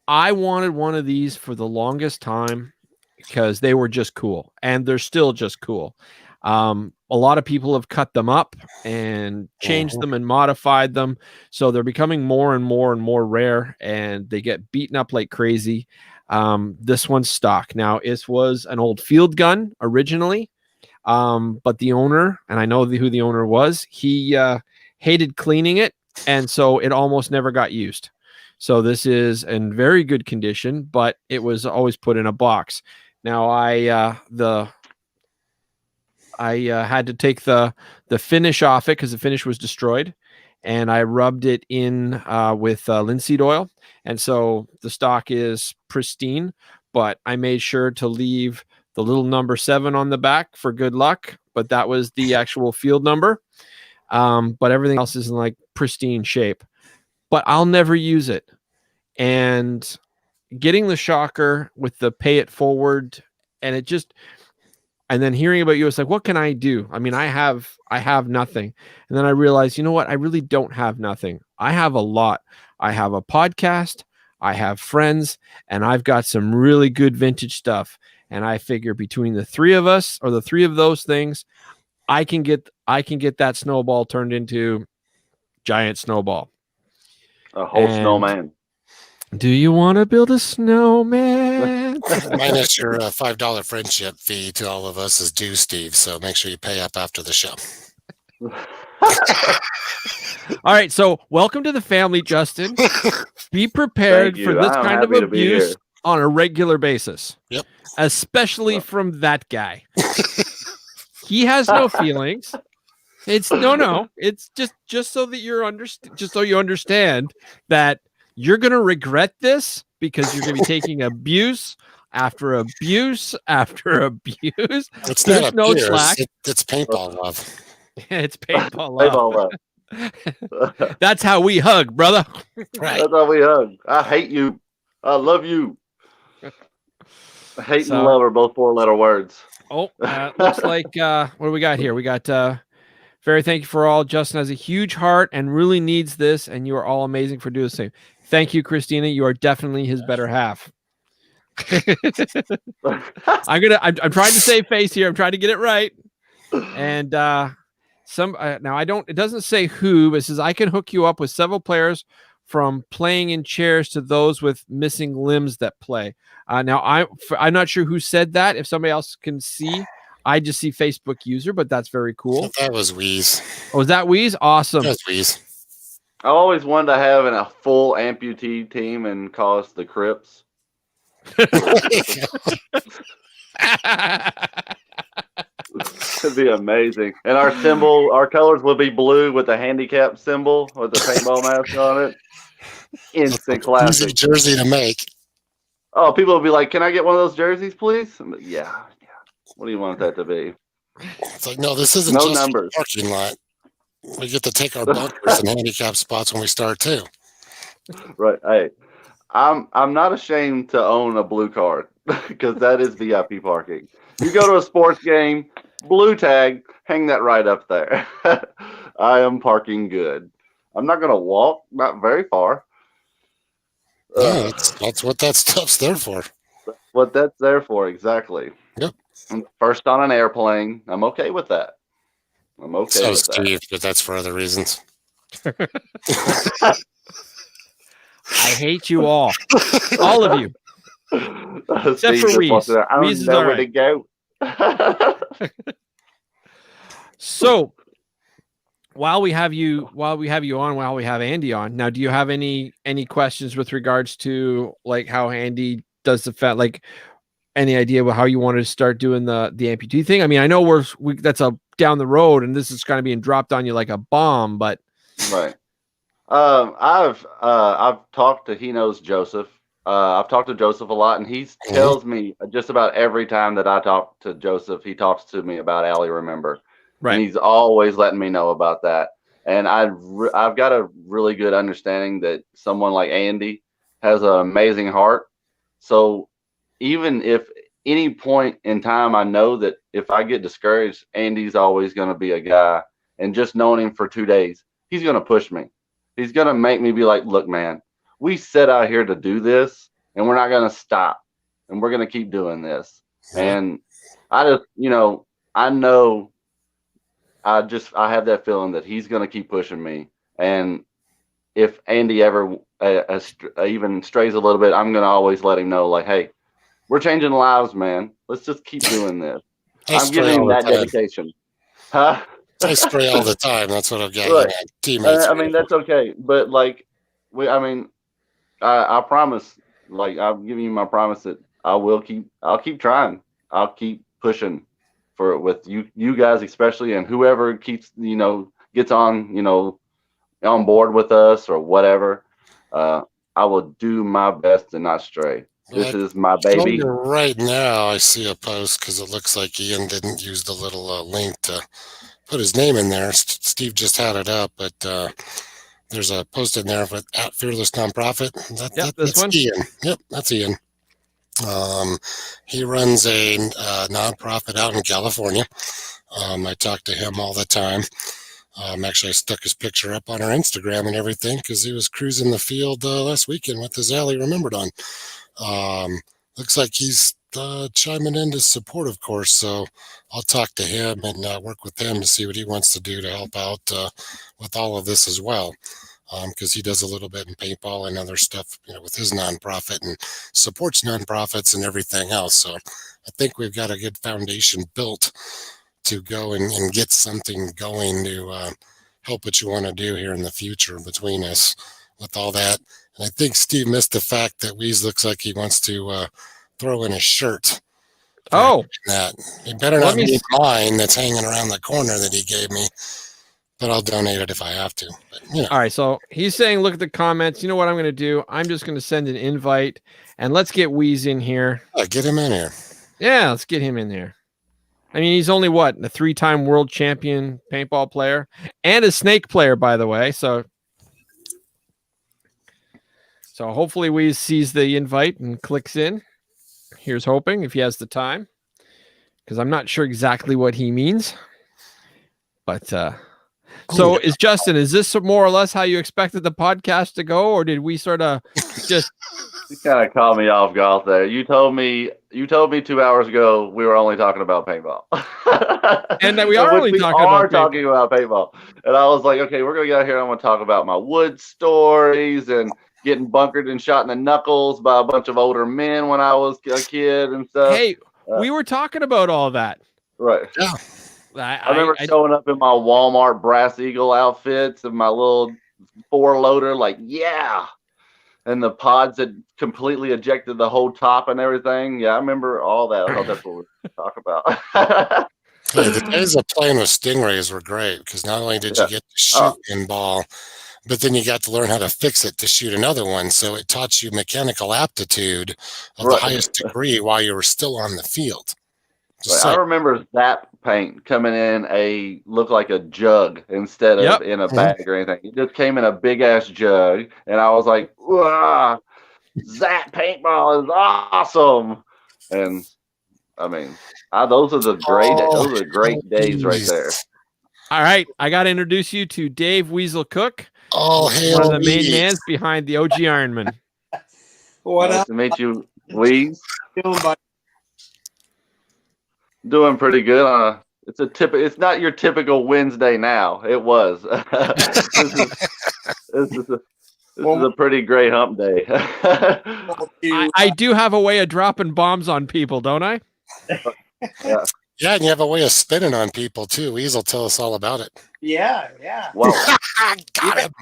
I wanted one of these for the longest time because they were just cool, and they're still just cool. A lot of people have cut them up and changed them and modified them, so they're becoming more and more and more rare, and they get beaten up like crazy. This one's stock. Now, it was an old field gun originally, but the owner, and I know who the owner was, he hated cleaning it, and so it almost never got used. So this is in very good condition, but it was always put in a box. Now I had to take the finish off it because the finish was destroyed, and I rubbed it in with linseed oil, and so the stock is pristine. But I made sure to leave the little number 7 on the back for good luck, but that was the actual field number. But everything else is in like pristine shape. But I'll never use it. And getting the shocker with the pay it forward, and then hearing about you, it's like, what can I do? I mean, I have nothing. And then I realized, you know what? I really don't have nothing. I have a lot. I have a podcast, I have friends, and I've got some really good vintage stuff. And I figure between the 3 of us, or the 3 of those things, I can get that snowball turned into giant snowball. A whole snowman. Do you want to build a snowman? Minus your $5 friendship fee to all of us is due, Steve. So make sure you pay up after the show. All right. So welcome to the family, Justin. Be prepared for this kind of abuse on a regular basis. Yep. Especially from that guy. He has no feelings. It's no. It's just so that you understand that you're going to regret this, because you're going to be taking abuse after abuse after abuse. It's not no slack. It's paintball love. It's paintball love. That's how we hug, brother. Right. That's how we hug. I hate you. I love you. Hate and love are both 4-letter words. Oh, looks like what do we got here? We got very thank you for all. Justin has a huge heart and really needs this, and you are all amazing for doing the same. Thank you, Christina. You are definitely his better half. I'm trying to save face here. I'm trying to get it right. And now it doesn't say who, but it says I can hook you up with several players from playing in chairs to those with missing limbs that play. Now I'm not sure who said that. If somebody else can see, I just see Facebook user, but that's very cool. That was Wheeze. Oh, was that Wheeze? Awesome. That was Wheeze. I always wanted to have a full amputee team and call us the Crips. It'd be amazing. And our symbol, our colors would be blue with the handicap symbol with the paintball mask on it. Instant Easy classic. jersey to make. Oh, people would be like, "Can I get one of those jerseys, please?" I'm like, yeah. What do you want that to be? It's like, no, this isn't No just numbers. a parking lot. We get to take our bunkers and handicap spots when we start too. Right. Hey, I'm not ashamed to own a blue card because that is VIP parking. You go to a sports game, blue tag, hang that right up there. I am parking good. I'm not gonna walk, not very far. Yeah, that's what that stuff's there for. What that's there for, exactly. Yep. I'm first on an airplane. I'm okay with that. I'm okay So with Steve, but that's for other reasons. that. I hate you all of you. Except for Reese. I don't Reese is know all where to go. So while we have you on, while we have Andy on, now, do you have any questions with regards to like how Andy does the like any idea about how you wanted to start doing the amputee thing? I mean, I know that's a down the road, and this is kind of being dropped on you like a bomb, but right. I've talked to, he knows Joseph. I've talked to Joseph a lot, and he tells me just about every time that I talk to Joseph, he talks to me about Allie Remember. right. And he's always letting me know about that. And I've got a really good understanding that someone like Andy has an amazing heart. So even if any point in time, I know that if I get discouraged, Andy's always going to be a guy. And just knowing him for 2 days, he's going to push me. He's going to make me be like, look, man, we set out here to do this, and we're not going to stop. And we're going to keep doing this. And I just, I know I have that feeling that he's going to keep pushing me. And if Andy ever even strays a little bit, I'm going to always let him know, like, hey, we're changing lives, man. Let's just keep doing this. I'm giving him that dedication. Huh? I stray all the time. That's what I've got. Right. Teammates. I mean, that's okay. But like, I promise, like, I'm giving you my promise that I'll keep trying. I'll keep pushing with you guys especially, and whoever keeps, gets on, on board with us or whatever. I will do my best to not stray. This is my baby. Right now, I see a post because it looks like Ian didn't use the little link to put his name in there. Steve just had it up, but there's a post in there with at Fearless Nonprofit. That's one. Ian. Yep, that's Ian. He runs a nonprofit out in California. I talk to him all the time. Actually, I stuck his picture up on our Instagram and everything because he was cruising the field last weekend with his Allie Remembered on. Looks like he's chiming in to support, of course. So I'll talk to him and work with him to see what he wants to do to help out with all of this as well. Because he does a little bit in paintball and other stuff, with his nonprofit and supports nonprofits and everything else. So I think we've got a good foundation built to go and get something going to help what you want to do here in the future between us with all that. And I think Steve missed the fact that Weeze looks like he wants to throw in a shirt. Oh, that he better not be mine that's hanging around the corner that he gave me, but I'll donate it if I have to. But, all right. So he's saying, look at the comments. You know what I'm going to do? I'm just going to send an invite and let's get Weeze in here. Get him in here. Yeah, let's get him in there. I mean, he's only a 3-time world champion paintball player and a snake player, by the way. So hopefully Weeze sees the invite and clicks in. Here's hoping, if he has the time, because I'm not sure exactly what he means. But so is this more or less how you expected the podcast to go, or did we sort of just? You kind of caught me off guard there. You told me 2 hours ago we were only talking about paintball, and that we are only talking about paintball. And I was like, okay, we're gonna get out here. I'm gonna talk about my wood stories and getting bunkered and shot in the knuckles by a bunch of older men when I was a kid and stuff. Hey, we were talking about all that, right? Yeah. I remember showing up in my Walmart Brass Eagle outfits and my little 4-loader, like, yeah. And the pods had completely ejected the whole top and everything. Yeah, I remember all that. I thought that's what we were talking about. Hey, the days of playing with stingrays were great because not only did you Yeah. get to shoot in ball, but then you got to learn how to fix it to shoot another one. So it taught you mechanical aptitude of the Right. highest degree while you were still on the field. Just I saying. remember that paint coming in looked like a jug instead Yep. of in a bag or anything. It just came in a big ass jug, and I was like, "Wow, Zap paintball is awesome!" And I mean, those are the great days right there. Jeez. All right, I got to introduce you to Dave Weasel Cook, All one hail of the main Weeze. mans behind the OG Ironman. What Nice up? to meet you, Weeze. Doing, buddy? Doing pretty good. It's not your typical Wednesday now. It was. This is a pretty great hump day. I do have a way of dropping bombs on people, don't I? Yeah. Yeah, and you have a way of spinning on people too. Weeze will tell us all about it. Yeah. Well, Got him.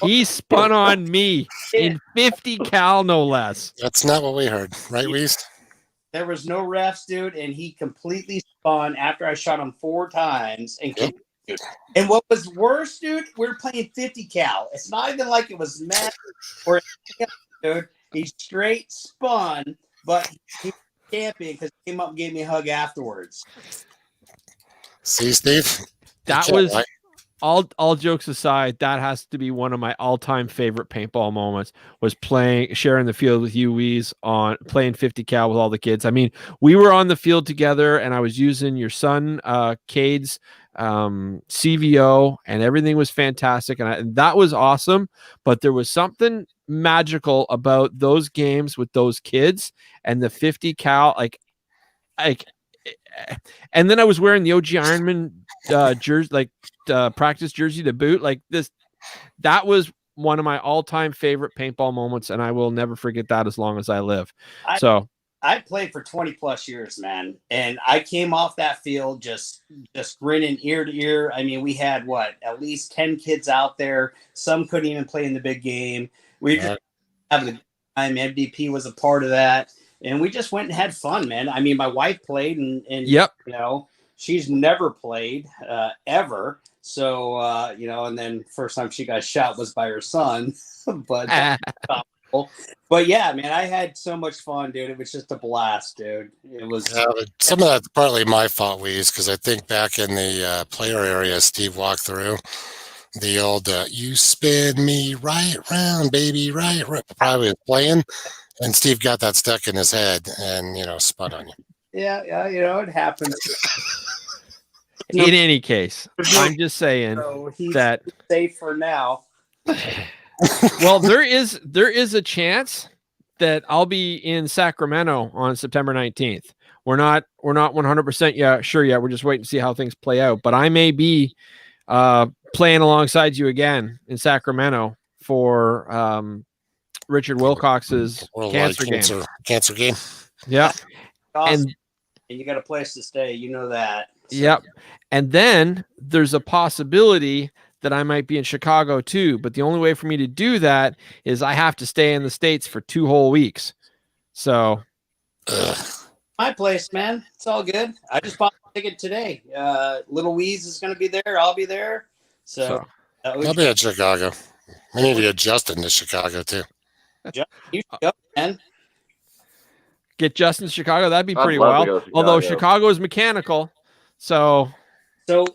He spun on me in 50 cal, no less. That's not what we heard, right, Weeze? There was no refs, dude, and he completely spun after I shot him 4 times and Yep. And what was worse, dude, we were playing 50 cal. It's not even like it was mad or dude. He straight spun, but he was champion because he came up and gave me a hug afterwards. See, Steve? That was all jokes aside, that has to be one of my all-time favorite paintball moments, was sharing the field with you, Weeze, on playing 50 cal with all the kids. I mean, we were on the field together and I was using your son Cade's CVO and everything was fantastic and that was awesome, but there was something magical about those games with those kids and the 50 cal like and then I was wearing the OG Ironman jersey, like practice jersey to boot. Like this, that was one of my all-time favorite paintball moments, and I will never forget that as long as I live. I played for 20 plus years, man, and I came off that field just grinning ear to ear. I mean, we had at least 10 kids out there. Some couldn't even play in the big game. We just having a good time. MVP was a part of that. And we just went and had fun, man. I mean, my wife played, and yep, you know, she's never played ever. So and then first time she got shot was by her son. but yeah, man, I had so much fun, dude. It was just a blast, dude. It was. Some of that's partly my fault, Weeze, because I think back in the player area, Steve walked through the old "you spin me right round, baby, right." Probably was playing. And Steve got that stuck in his head and, spun on you. Yeah, it happens. In any case, I'm just saying that safe for now. Well, there is a chance that I'll be in Sacramento on September 19th. We're not 100% sure yet. We're just waiting to see how things play out. But I may be playing alongside you again in Sacramento for Richard Wilcox's cancer game. Yeah. Awesome. And you got a place to stay. You know that. So. Yep. And then there's a possibility that I might be in Chicago too. But the only way for me to do that is I have to stay in the States for 2 whole weeks. So. My place, man. It's all good. I just bought a ticket today. Little Weeze is going to be there. I'll be there. So I'll be at Chicago. We need to get Justin to Chicago too. You go, man. Get Justin to Chicago. That'd be pretty wild. Although Chicago is mechanical. So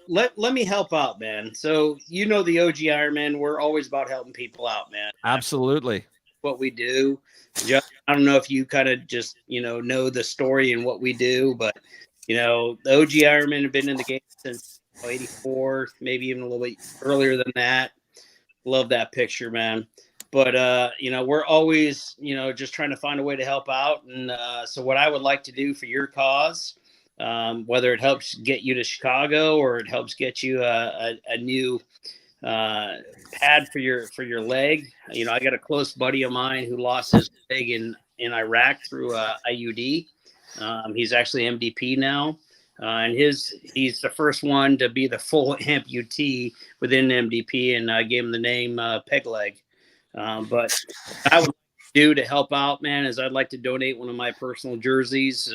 let me help out, man. So the OG Ironman, we're always about helping people out, man. Absolutely. What we do. I don't know if you kind of just, know the story and what we do, but the OG Ironman have been in the game since 84, maybe even a little bit earlier than that. Love that picture, man. But, we're always, just trying to find a way to help out. And so what I would like to do for your cause, whether it helps get you to Chicago or it helps get you a new pad for your leg. I got a close buddy of mine who lost his leg in Iraq through IUD. He's actually MDP now. And he's the first one to be the full amputee within MDP, and I gave him the name Peg Leg. But I would do to help out, man, is I'd like to donate one of my personal jerseys.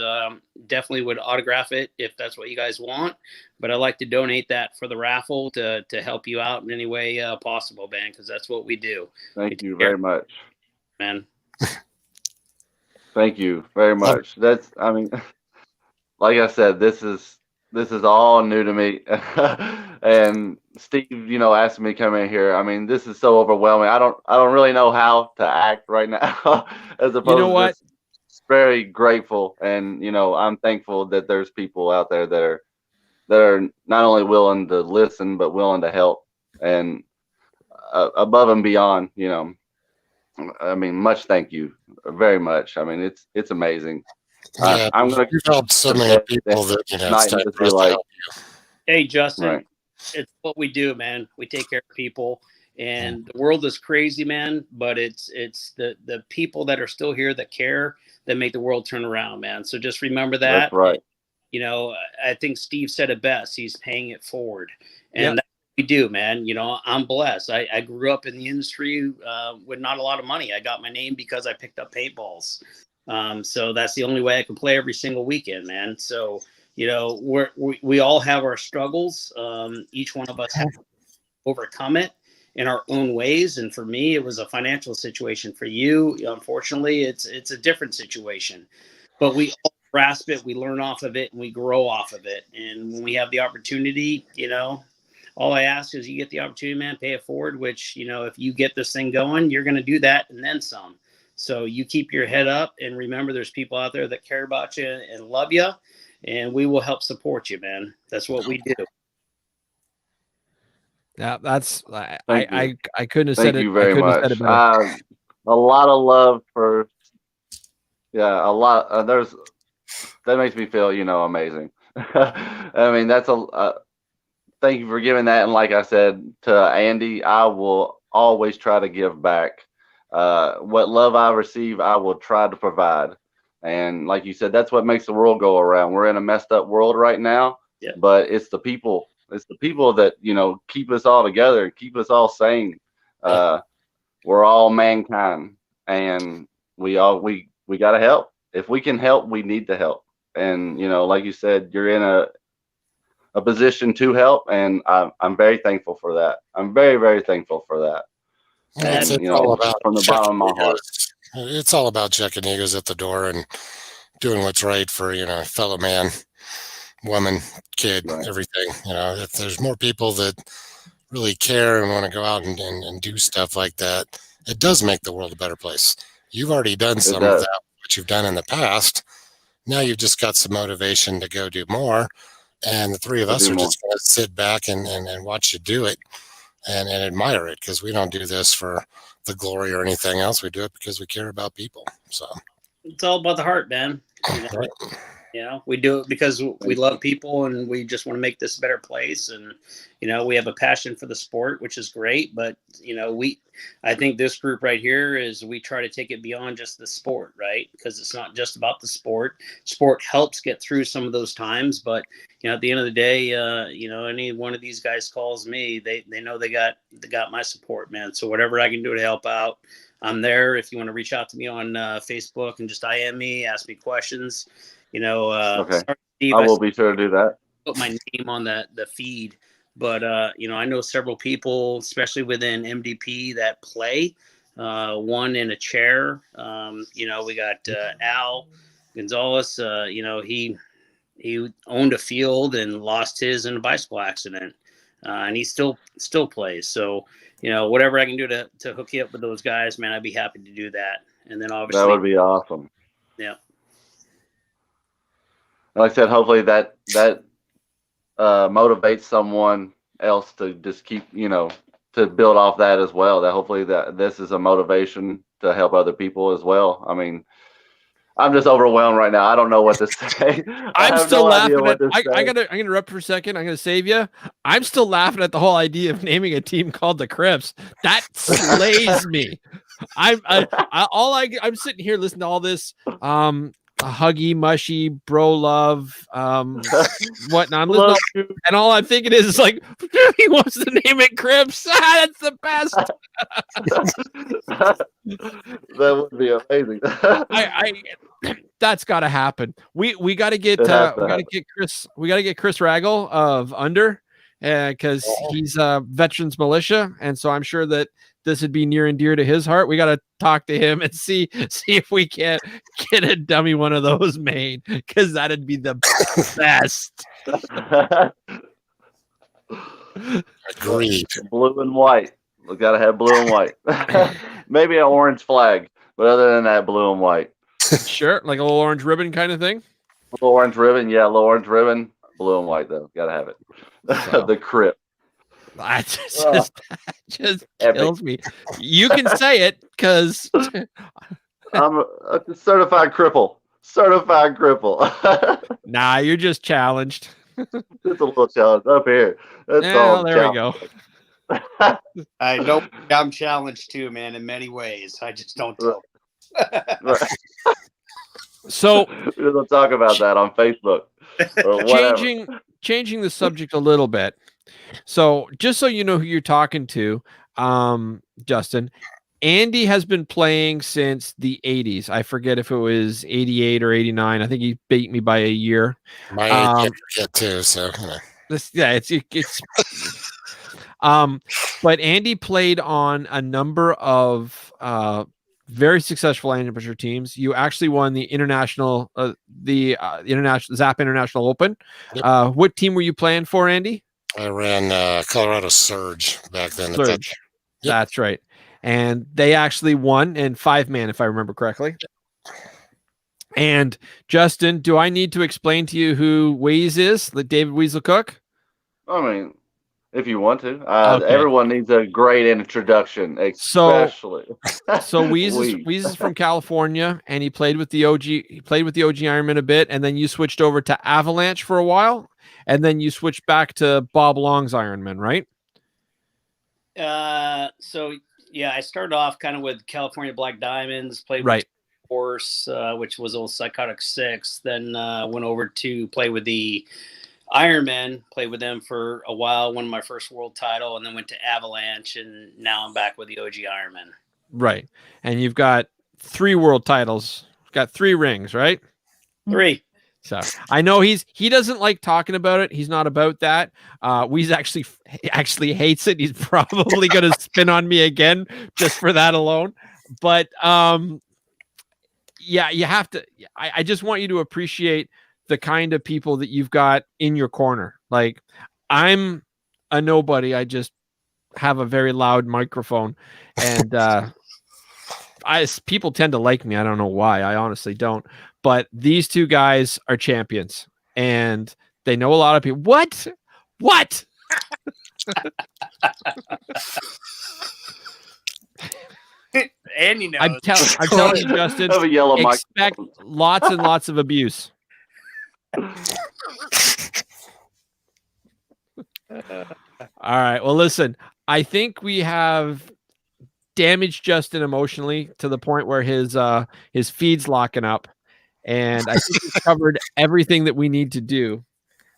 Definitely would autograph it if that's what you guys want. But I'd like to donate that for the raffle to help you out in any way possible, man, because that's what we do. Thank you very much, man. Thank you very much. That's, I mean, like I said, this is all new to me. And Steve, asked me to come in here. I mean, this is so overwhelming. I don't really know how to act right now. As opposed to just very grateful, and I'm thankful that there's people out there that are not only willing to listen but willing to help, and above and beyond. I mean, much thank you, very much. I mean, it's amazing. Yeah, I'm gonna you've helped so many people that tonight and just be like, hey, Justin, right. It's what we do, man. We take care of people, and the world is crazy, man. But it's the people that are still here that care that make the world turn around, man. So just remember that. That's right. And, I think Steve said it best. He's paying it forward, and that's what we do, man. I'm blessed. I grew up in the industry with not a lot of money. I got my name because I picked up paintballs. So that's the only way I can play every single weekend, man. So, we all have our struggles. Each one of us has to overcome it in our own ways. And for me, it was a financial situation. For you, unfortunately, it's a different situation. But we all grasp it, we learn off of it, and we grow off of it. And when we have the opportunity, all I ask is you get the opportunity, man, pay it forward, which, if you get this thing going, you're going to do that and then some. So you keep your head up and remember there's people out there that care about you and love you, and we will help support you, man. That's what we do. Yeah, that's I couldn't have Thank said it. you very much. Said it better. A lot of love for, a lot. That makes me feel, amazing. I mean, that's thank you for giving that. And like I said to Andy, I will always try to give back. What love I receive, I will try to provide. And like you said, that's what makes the world go around. We're in a messed up world right now, but it's the people. It's the people that, keep us all together, keep us all sane. We're all mankind, and we got to help. If we can help, we need to help. And, like you said, you're in a position to help. And I'm very thankful for that. I'm very, very thankful for that. It's And, all about from the bottom of my heart. It's all about checking egos at the door and doing what's right for, fellow man, woman, kid, everything. If there's more people that really care and want to go out and do stuff like that, it does make the world a better place. You've already done some of that, what you've done in the past. Now you've just got some motivation to go do more. And the three of us are just going to sit back and watch you do it and admire it, because we don't do this for the glory or anything else. We do it because we care about people. So it's all about the heart, man. Right. We do it because we love people and we just want to make this a better place. And, we have a passion for the sport, which is great. But, I think this group right here is we try to take it beyond just the sport, right? Because it's not just about the sport. Sport helps get through some of those times. But, at the end of the day, any one of these guys calls me, they know they got my support, man. So whatever I can do to help out, I'm there. If you want to reach out to me on Facebook and just IM me, ask me questions. Okay. Sorry, Steve, I will be sure to do that. Put my name on the feed, but I know several people, especially within MDP, that play. One in a chair. We got Al Gonzalez. He owned a field and lost his in a bicycle accident, and he still plays. So whatever I can do to hook you up with those guys, man, I'd be happy to do that. And then obviously that would be awesome. Yeah. Like I said, hopefully that motivates someone else to just keep, to build off that as well. That hopefully that this is a motivation to help other people as well. I mean, I'm just overwhelmed right now. I don't know what to say. I'm still laughing at. I'm gonna interrupt for a second. I'm gonna save you. I'm still laughing at the whole idea of naming a team called the Crips. That slays me. I'm sitting here listening to all this. huggy, mushy, bro love, whatnot. I'm listening and all I'm thinking is like, he wants to name it Crips. That's the best. That would be amazing. I that's got to happen. We got to get Chris Raggle of Under, because he's a veterans militia, and so I'm sure that this would be near and dear to his heart. We got to talk to him and see if we can't get a dummy one of those made, because that'd be the best. Agreed. Blue and white. We got to have blue and white. Maybe an orange flag, but other than that, blue and white. Sure, like a little orange ribbon kind of thing. Little orange ribbon, yeah, little orange ribbon. Blue and white though, gotta have it. So. The Crip. That just kills me. You can say it, because I'm a certified cripple. Certified cripple. Nah, you're just challenged. It's a little challenge up here. That's all. There we go. I know I'm challenged too, man, in many ways. I just don't tell. Right. So we don't talk about that on Facebook. Or changing the subject a little bit. So just so you know who you're talking to, Justin, Andy has been playing since the 80s. I forget if it was 88 or 89. I think he beat me by a year. My age I forget too, so it's but Andy played on a number of very successful amateur teams. You actually won the international Zap International Open. Yep. What team were you playing for, Andy? I ran Colorado Surge back then. Surge. Yep. That's right. And they actually won in 5-man, if I remember correctly. And Justin, do I need to explain to you who Waze is? Like David Weasel Cook? I mean, if you want to. Everyone needs a great introduction, especially. So Weeze is from California, and he played with the OG. He played with the OG Ironman a bit, and then you switched over to Avalanche for a while, and then you switched back to Bob Long's Ironman, right? So yeah, I started off kind of with California Black Diamonds, played with Horse, which was old Psychotic 6. Then went over to play with the Ironman, played with them for a while, won my first world title, and then went to Avalanche, and now I'm back with the OG Ironman. Right. And you've got 3 world titles. Got 3 rings, right? 3. So I know he doesn't like talking about it. He's not about that. Weeze actually hates it. He's probably going to spin on me again just for that alone. But yeah, you have to. I just want you to appreciate the kind of people that you've got in your corner. Like, I'm a nobody. I just have a very loud microphone, and people tend to like me. I don't know why. I honestly don't. But these 2 guys are champions, and they know a lot of people. What? And you know, I'm telling you, Justin, Have a yellow expect lots and lots of abuse. All right. Well, listen, I think we have damaged Justin emotionally to the point where his feed's locking up, and I think we've covered everything that we need to do.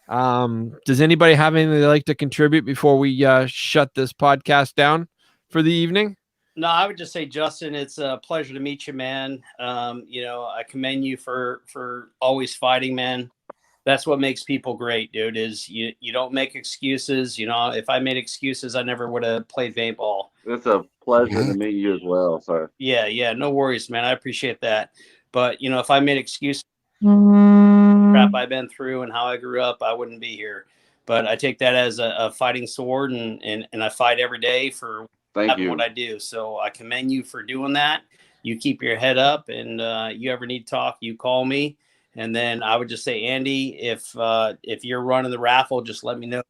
Does anybody have anything they'd like to contribute before we shut this podcast down for the evening? No, I would just say, Justin, it's a pleasure to meet you, man. I commend you for always fighting, man. That's what makes people great, dude, is you don't make excuses. You know, if I made excuses, I never would have played paintball. It's a pleasure to meet you as well, sir. Yeah, no worries, man. I appreciate that. But, if I made excuses, crap I've been through and how I grew up, I wouldn't be here. But I take that as a fighting sword, and I fight every day for what I do. So I commend you for doing that. You keep your head up, and you ever need to talk, you call me. And then I would just say, Andy, if you're running the raffle, just let me know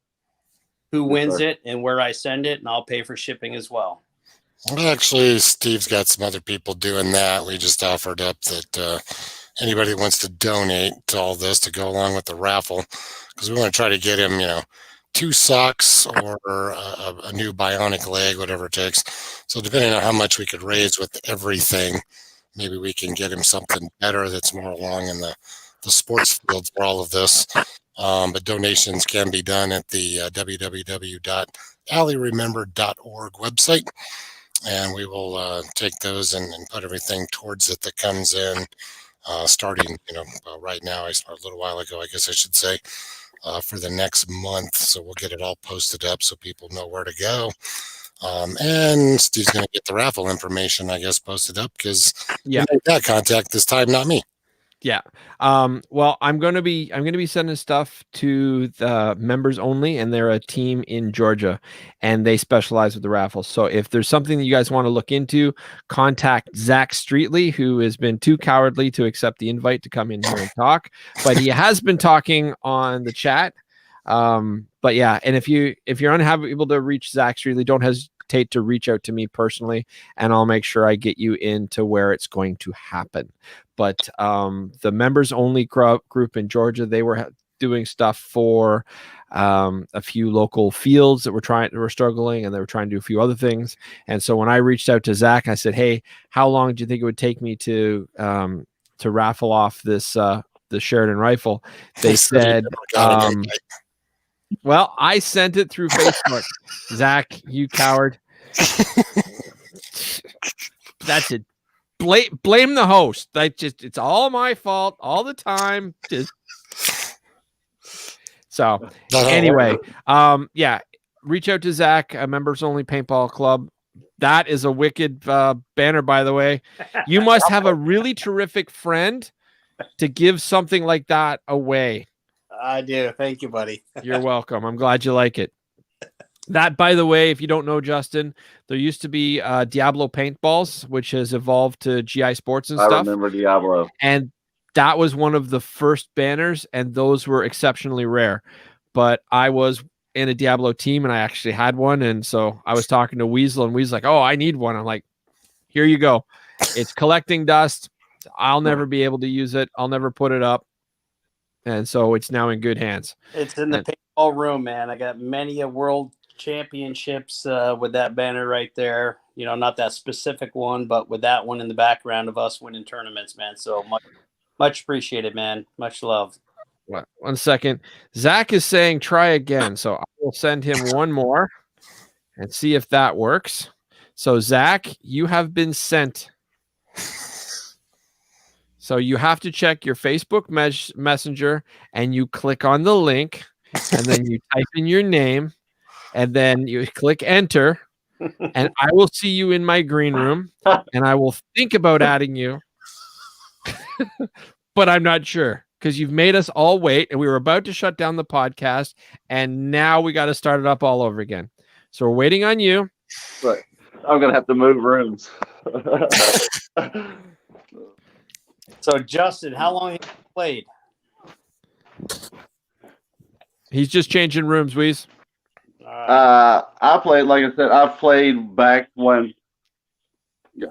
who wins it and where I send it, and I'll pay for shipping as well. Well, actually, Steve's got some other people doing that. We just offered up that anybody wants to donate to all this to go along with the raffle, because we want to try to get him, 2 socks or a new bionic leg, whatever it takes. So depending on how much we could raise with everything, maybe we can get him something better that's more along in the sports field for all of this. But donations can be done at the www.allyremember.org website, and we will take those and put everything towards it that comes in, starting, right now, a little while ago, I guess I should say, for the next month. So we'll get it all posted up so people know where to go. And Steve's going to get the raffle information, I guess, posted up, because Yeah, that contact this time, not me. yeah. Well, I'm gonna be sending stuff to the members only, and they're a team in Georgia, and they specialize with the raffles. So if there's something that you guys want to look into, contact Zach Streetley, who has been too cowardly to accept the invite to come in here and talk, but he has been talking on the chat. But yeah, and if you're unable to reach Zach Streetley, don't hesitate to reach out to me personally, and I'll make sure I get you into where it's going to happen. But the members only group in Georgia, they were doing stuff for a few local fields that were struggling, and they were trying to do a few other things. And so when I reached out to Zach, I said, "Hey, how long do you think it would take me to raffle off this the Sheridan rifle?" They said, well, I sent it through Facebook. Zach, you coward. That's it. Blame the host. It's all my fault all the time. So anyway, yeah, reach out to Zach, a members only paintball club. That is a wicked banner, by the way. You must have a really terrific friend to give something like that away. I do. Thank you, buddy. You're welcome. I'm glad you like it. That, by the way, if you don't know, Justin, there used to be Diablo paintballs, which has evolved to GI Sports and stuff. I remember Diablo. And that was one of the first banners, and those were exceptionally rare. But I was in a Diablo team, and I actually had one. And so I was talking to Weasel, and Weasel's like, "Oh, I need one." I'm like, "Here you go. It's collecting dust. I'll never be able to use it. I'll never put it up." And so it's now in good hands. It's in the paintball room, man. I got many a world championships with that banner right there. Not that specific one, but with that one in the background of us winning tournaments, man. So much appreciated, man. Much love. One second. Zach is saying try again. So I will send him one more and see if that works. So Zach, you have been sent. So you have to check your Facebook Messenger, and you click on the link, and then you type in your name, and then you click enter, and I will see you in my green room, and I will think about adding you, but I'm not sure, because you've made us all wait, and we were about to shut down the podcast, and now we got to start it up all over again. So we're waiting on you. Right. I'm going to have to move rooms. So, Justin, how long have you played? He's just changing rooms, Weez. I played, like I said, I've played back when. Yeah.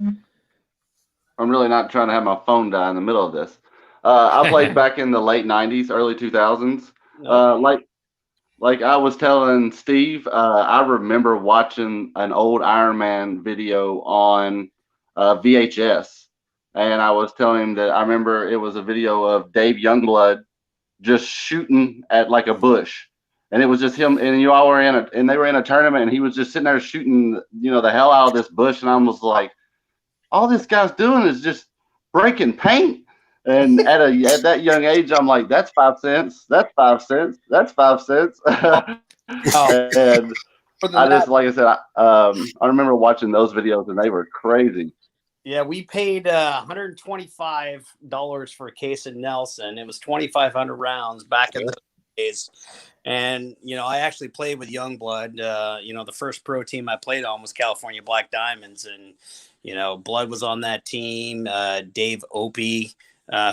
I'm really not trying to have my phone die in the middle of this. I played back in the late 90s, early 2000s. Like I was telling Steve, I remember watching an old Iron Man video on VHS, and I was telling him that I remember it was a video of Dave Youngblood just shooting at like a bush, and it was just him, and you all were and they were in a tournament, and he was just sitting there shooting, the hell out of this bush, and I was like, all this guy's doing is just breaking paint. And at that young age, I'm like, that's 5 cents. That's 5 cents. That's 5 cents. And I just, like I said, I remember watching those videos, and they were crazy. Yeah, we paid $125 for a case of Nelson. It was 2,500 rounds back in those days. And, I actually played with Youngblood. The first pro team I played on was California Black Diamonds. And, Blood was on that team. Dave Opie,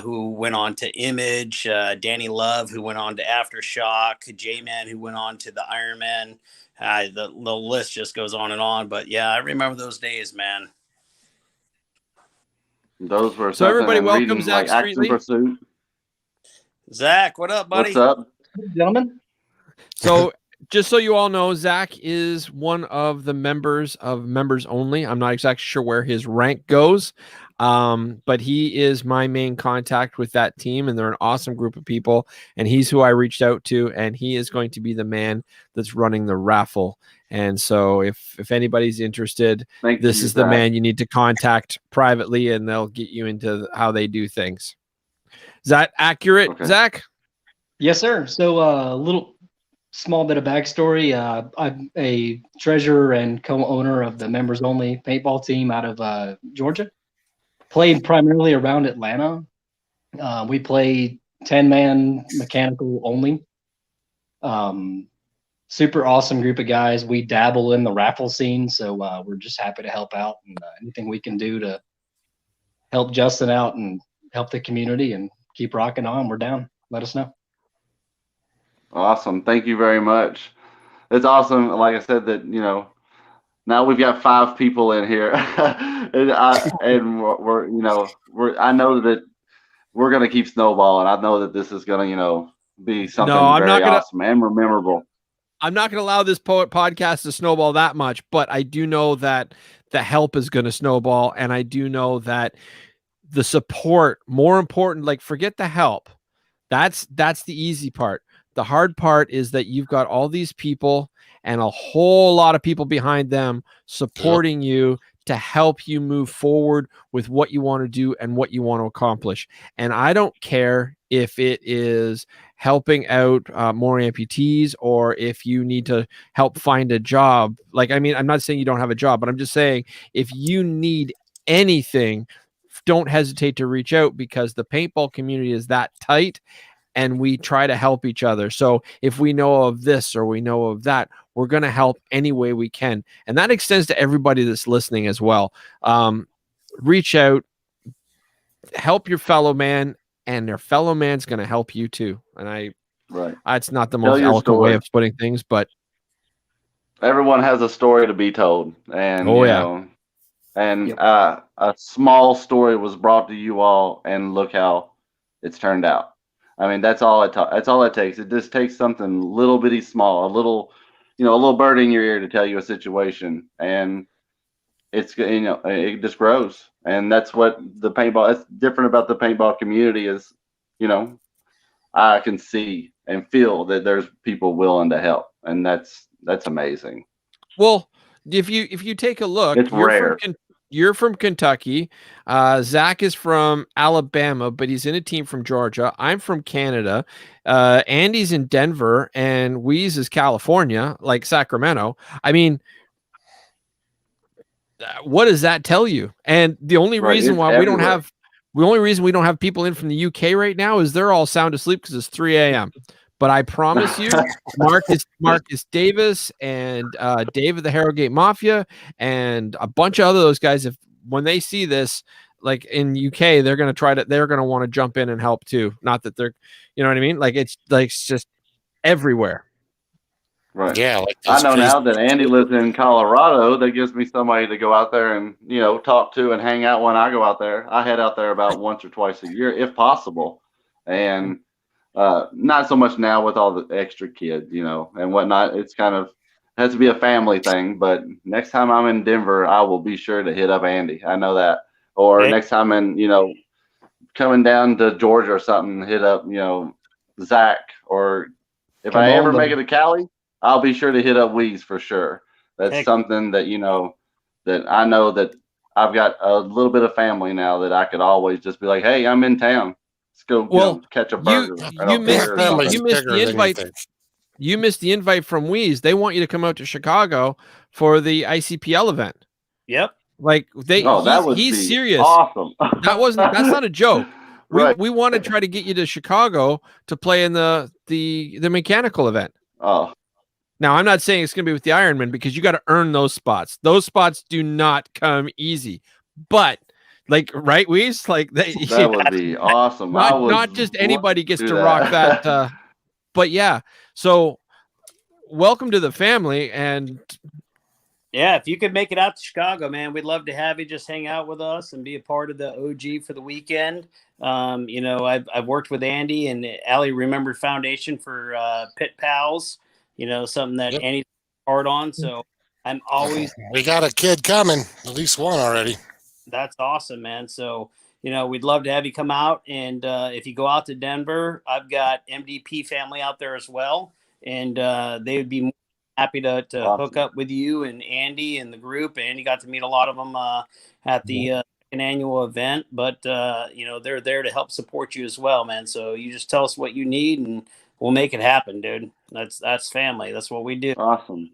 who went on to Image, Danny Love, who went on to Aftershock, J-Man, who went on to the Iron Man. The list just goes on and on. But, yeah, I remember those days, man. Those were so everybody welcome Zach Streetley. Pursuit. Zach, what up, buddy? What's up, gentlemen? So just so you all know, Zach is one of the members of Members Only. I'm not exactly sure where his rank goes, but he is my main contact with that team, and they're an awesome group of people. And he's who I reached out to, and he is going to be the man that's running the raffle. And so, if anybody's interested, this is the man you need to contact privately, and they'll get you into how they do things. Is that accurate, Zach? Yes, sir. So a little small bit of backstory. I'm a treasurer and co-owner of the Members Only Paintball team out of Georgia. Played primarily around Atlanta. We play 10-man mechanical only. Super awesome group of guys. We dabble in the raffle scene, so we're just happy to help out, and anything we can do to help Justin out and help the community and keep rocking on, we're down. Let us know. Awesome. Thank you very much. It's awesome. Like I said, that, you know, now we've got 5 people in here, and we're you know, I know that we're going to keep snowballing. I know that this is going to, you know, be something awesome and memorable. I'm not going to allow this podcast to snowball that much, but I do know that the help is going to snowball, and I do know that the support, more important, like forget the help. That's the easy part. The hard part is that you've got all these people and a whole lot of people behind them supporting you to help you move forward with what you want to do and what you want to accomplish. And I don't care if it is helping out more amputees, or if you need to help find a job. Like, I mean, I'm not saying you don't have a job, but I'm just saying if you need anything, don't hesitate to reach out, because the paintball community is that tight, and we try to help each other. So if we know of this or we know of that, we're going to help any way we can. And that extends to everybody that's listening as well. Reach out, help your fellow man, and their fellow man's going to help you too. And it's not the most eloquent way of putting things, but everyone has a story to be told. And, you know, and a small story was brought to you all, and look how it's turned out. I mean, that's all it takes. It just takes something little bitty small, a little bird in your ear to tell you a situation, and it's, you know, it just grows. And that's what that's different about the paintball community is, you know, I can see and feel that there's people willing to help, and that's amazing. Well, if you take a look, it's rare. You're from Kentucky. Zach is from Alabama, but he's in a team from Georgia. I'm from Canada. Andy's in Denver, and Wheeze is California, like Sacramento. I mean, what does that tell you? And the only reason why we don't have people in from the UK right now is they're all sound asleep because it's 3 a.m. But I promise you, Marcus Davis and Dave of the Harrogate Mafia and a bunch of those guys, when they see this, like in UK, they're going to want to jump in and help too. Not that they're, you know what I mean? Like it's just everywhere. Right. Yeah. Like I know now that Andy lives in Colorado, that gives me somebody to go out there and, you know, talk to and hang out when I go out there. I head out there about once or twice a year, if possible. And not so much now with all the extra kids, you know, and whatnot. It's kind of has to be a family thing. But next time I'm in Denver, I will be sure to hit up Andy. I know that. Or next time coming down to Georgia or something, hit up, you know, Zach. Or if I ever make it to Cali, I'll be sure to hit up Wheeze for sure. That's something that, you know, that I know that I've got a little bit of family now that I could always just be like, hey, I'm in town. Let's go catch a burger. You missed the invite. You missed the invite from Wheeze. They want you to come out to Chicago for the ICPL event. Yep. Like he's serious. Awesome. That's not a joke. Right. We want to try to get you to Chicago to play in the mechanical event. Oh. Now, I'm not saying it's going to be with the Ironman, because you got to earn those spots. Those spots do not come easy. But like, right, Wheeze? Like that would be awesome. Not just anybody gets to rock that. But yeah, so welcome to the family. And yeah, if you could make it out to Chicago, man, we'd love to have you just hang out with us and be a part of the OG for the weekend. You know, I've worked with Andy and Allie Remembered Foundation for Pit Pals. something that Yep. Andy's hard on. So I'm always. We got a kid coming, at least one already. That's awesome, man. So, we'd love to have you come out. And if you go out to Denver, I've got MDP family out there as well. And they would be more happy to Awesome. hook up with you and Andy and the group. Andy got to meet a lot of them at the second annual event. But, they're there to help support you as well, man. So you just tell us what you need and we'll make it happen, dude. That's family. That's what we do. Awesome.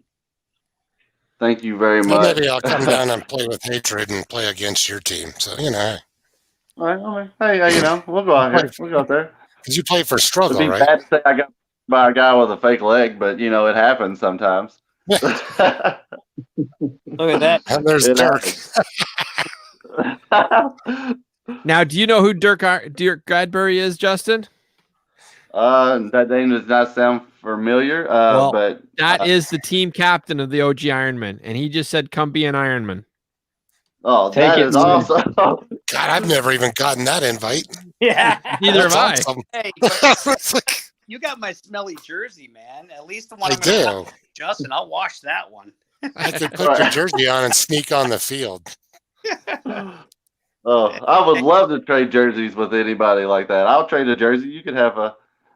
Thank you very Well, much. maybe I'll come down and play with Hatred and play against your team. So, All right. Hey, we'll go out here. We'll go out there. because you play for It'd Struggle, be right? bad to say I got by a guy with a fake leg, but it happens sometimes. Look at that. And there's It Dirk. Now, do you know who Dirk Gadbury is, Justin? That name does not sound familiar. Well, but That is the team captain of the OG Ironman, and he just said, "Come be an Ironman." oh, Take that it, is man. awesome. God, I've never even gotten that invite. Yeah. Neither have I. That's awesome. Hey, It's like, you got my smelly jersey, man. At least the one I I'm gonna do. have, Justin. I'll wash that one. I could put your jersey on and sneak on the field. Oh, I would love to trade jerseys with anybody like that. I'll trade a jersey. You could have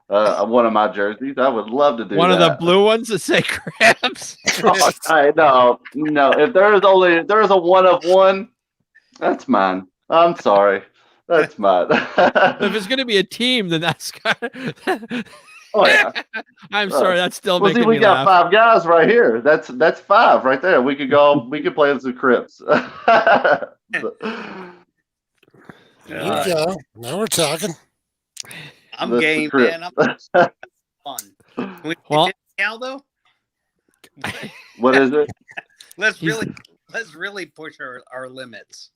one of my jerseys. I would love to do One that. of the blue ones that say crabs. Oh, no. If there is a one of one, that's mine. I'm sorry, that's mine. If it's going to be a team, then that's. Oh yeah. I'm sorry, that's still Well, see, making we me got laugh. 5 guys right here. That's 5 right there. We could play as the Crips. There you go. Now we're talking. I'm The game, Crips. man. I'm fun. Can we Well- now though? What is it? Let's He's- really push our limits.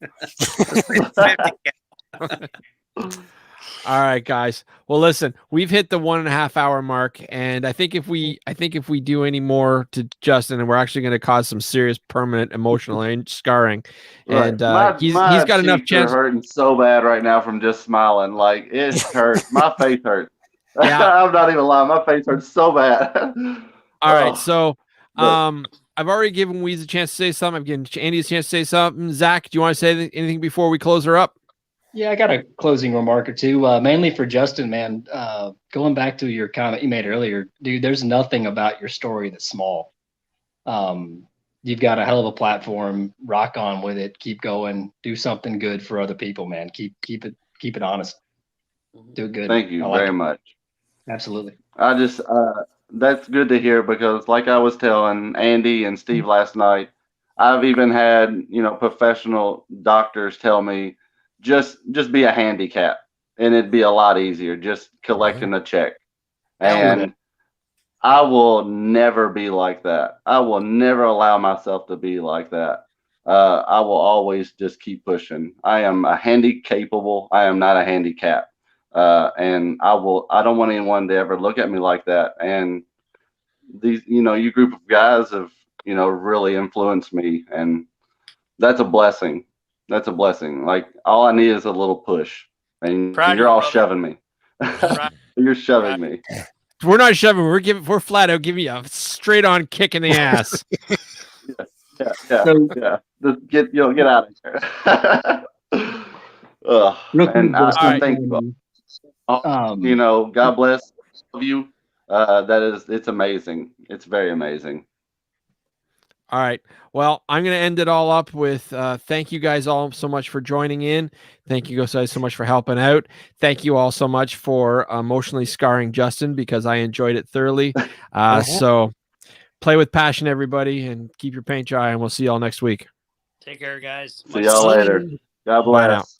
All right, guys. Well, listen, we've hit the 1.5 hour mark, and I think if we do any more to Justin, and we're actually going to cause some serious permanent emotional scarring. And he's got enough cheeks are chance. hurting so bad right now from just smiling. Like it hurts. My face hurts. Yeah. I'm not even lying. My face hurts so bad. All right, Oh, so but- I've already given Weez a chance to say something. I've given Andy a chance to say something. Zach, do you want to say anything before we close her up? Yeah, I got a closing remark or two, mainly for Justin, man. Going back to your comment you made earlier, dude, there's nothing about your story that's small. You've got a hell of a platform. Rock on with it. Keep going. Do something good for other people, man. Keep it honest. Do it good. Thank you I like very it. much. Absolutely. I just that's good to hear because like I was telling Andy and Steve last night, I've even had, professional doctors tell me just be a handicap and it'd be a lot easier just collecting a check. And I will never be like that. I will never allow myself to be like that. I will always just keep pushing. I am a capable. I am not a handicap. And I don't want anyone to ever look at me like that. And these, you group of guys have, really influenced me, and that's a blessing. That's a blessing. Like all I need is a little push, and Proud of you're you, all brother. shoving me. You're shoving me. We're not shoving. We're flat out giving you a straight on kick in the ass. Yeah. So- Yeah. Just get out of here. Real quick, And I Justin, think, God bless all of you. It's amazing. It's very amazing. All right. Well, I'm going to end it all up with thank you guys all so much for joining in. Thank you guys so much for helping out. Thank you all so much for emotionally scarring Justin because I enjoyed it thoroughly. So play with passion, everybody, and keep your paint dry, and we'll see you all next week. Take care, guys. See y'all later. God Bye now. bless.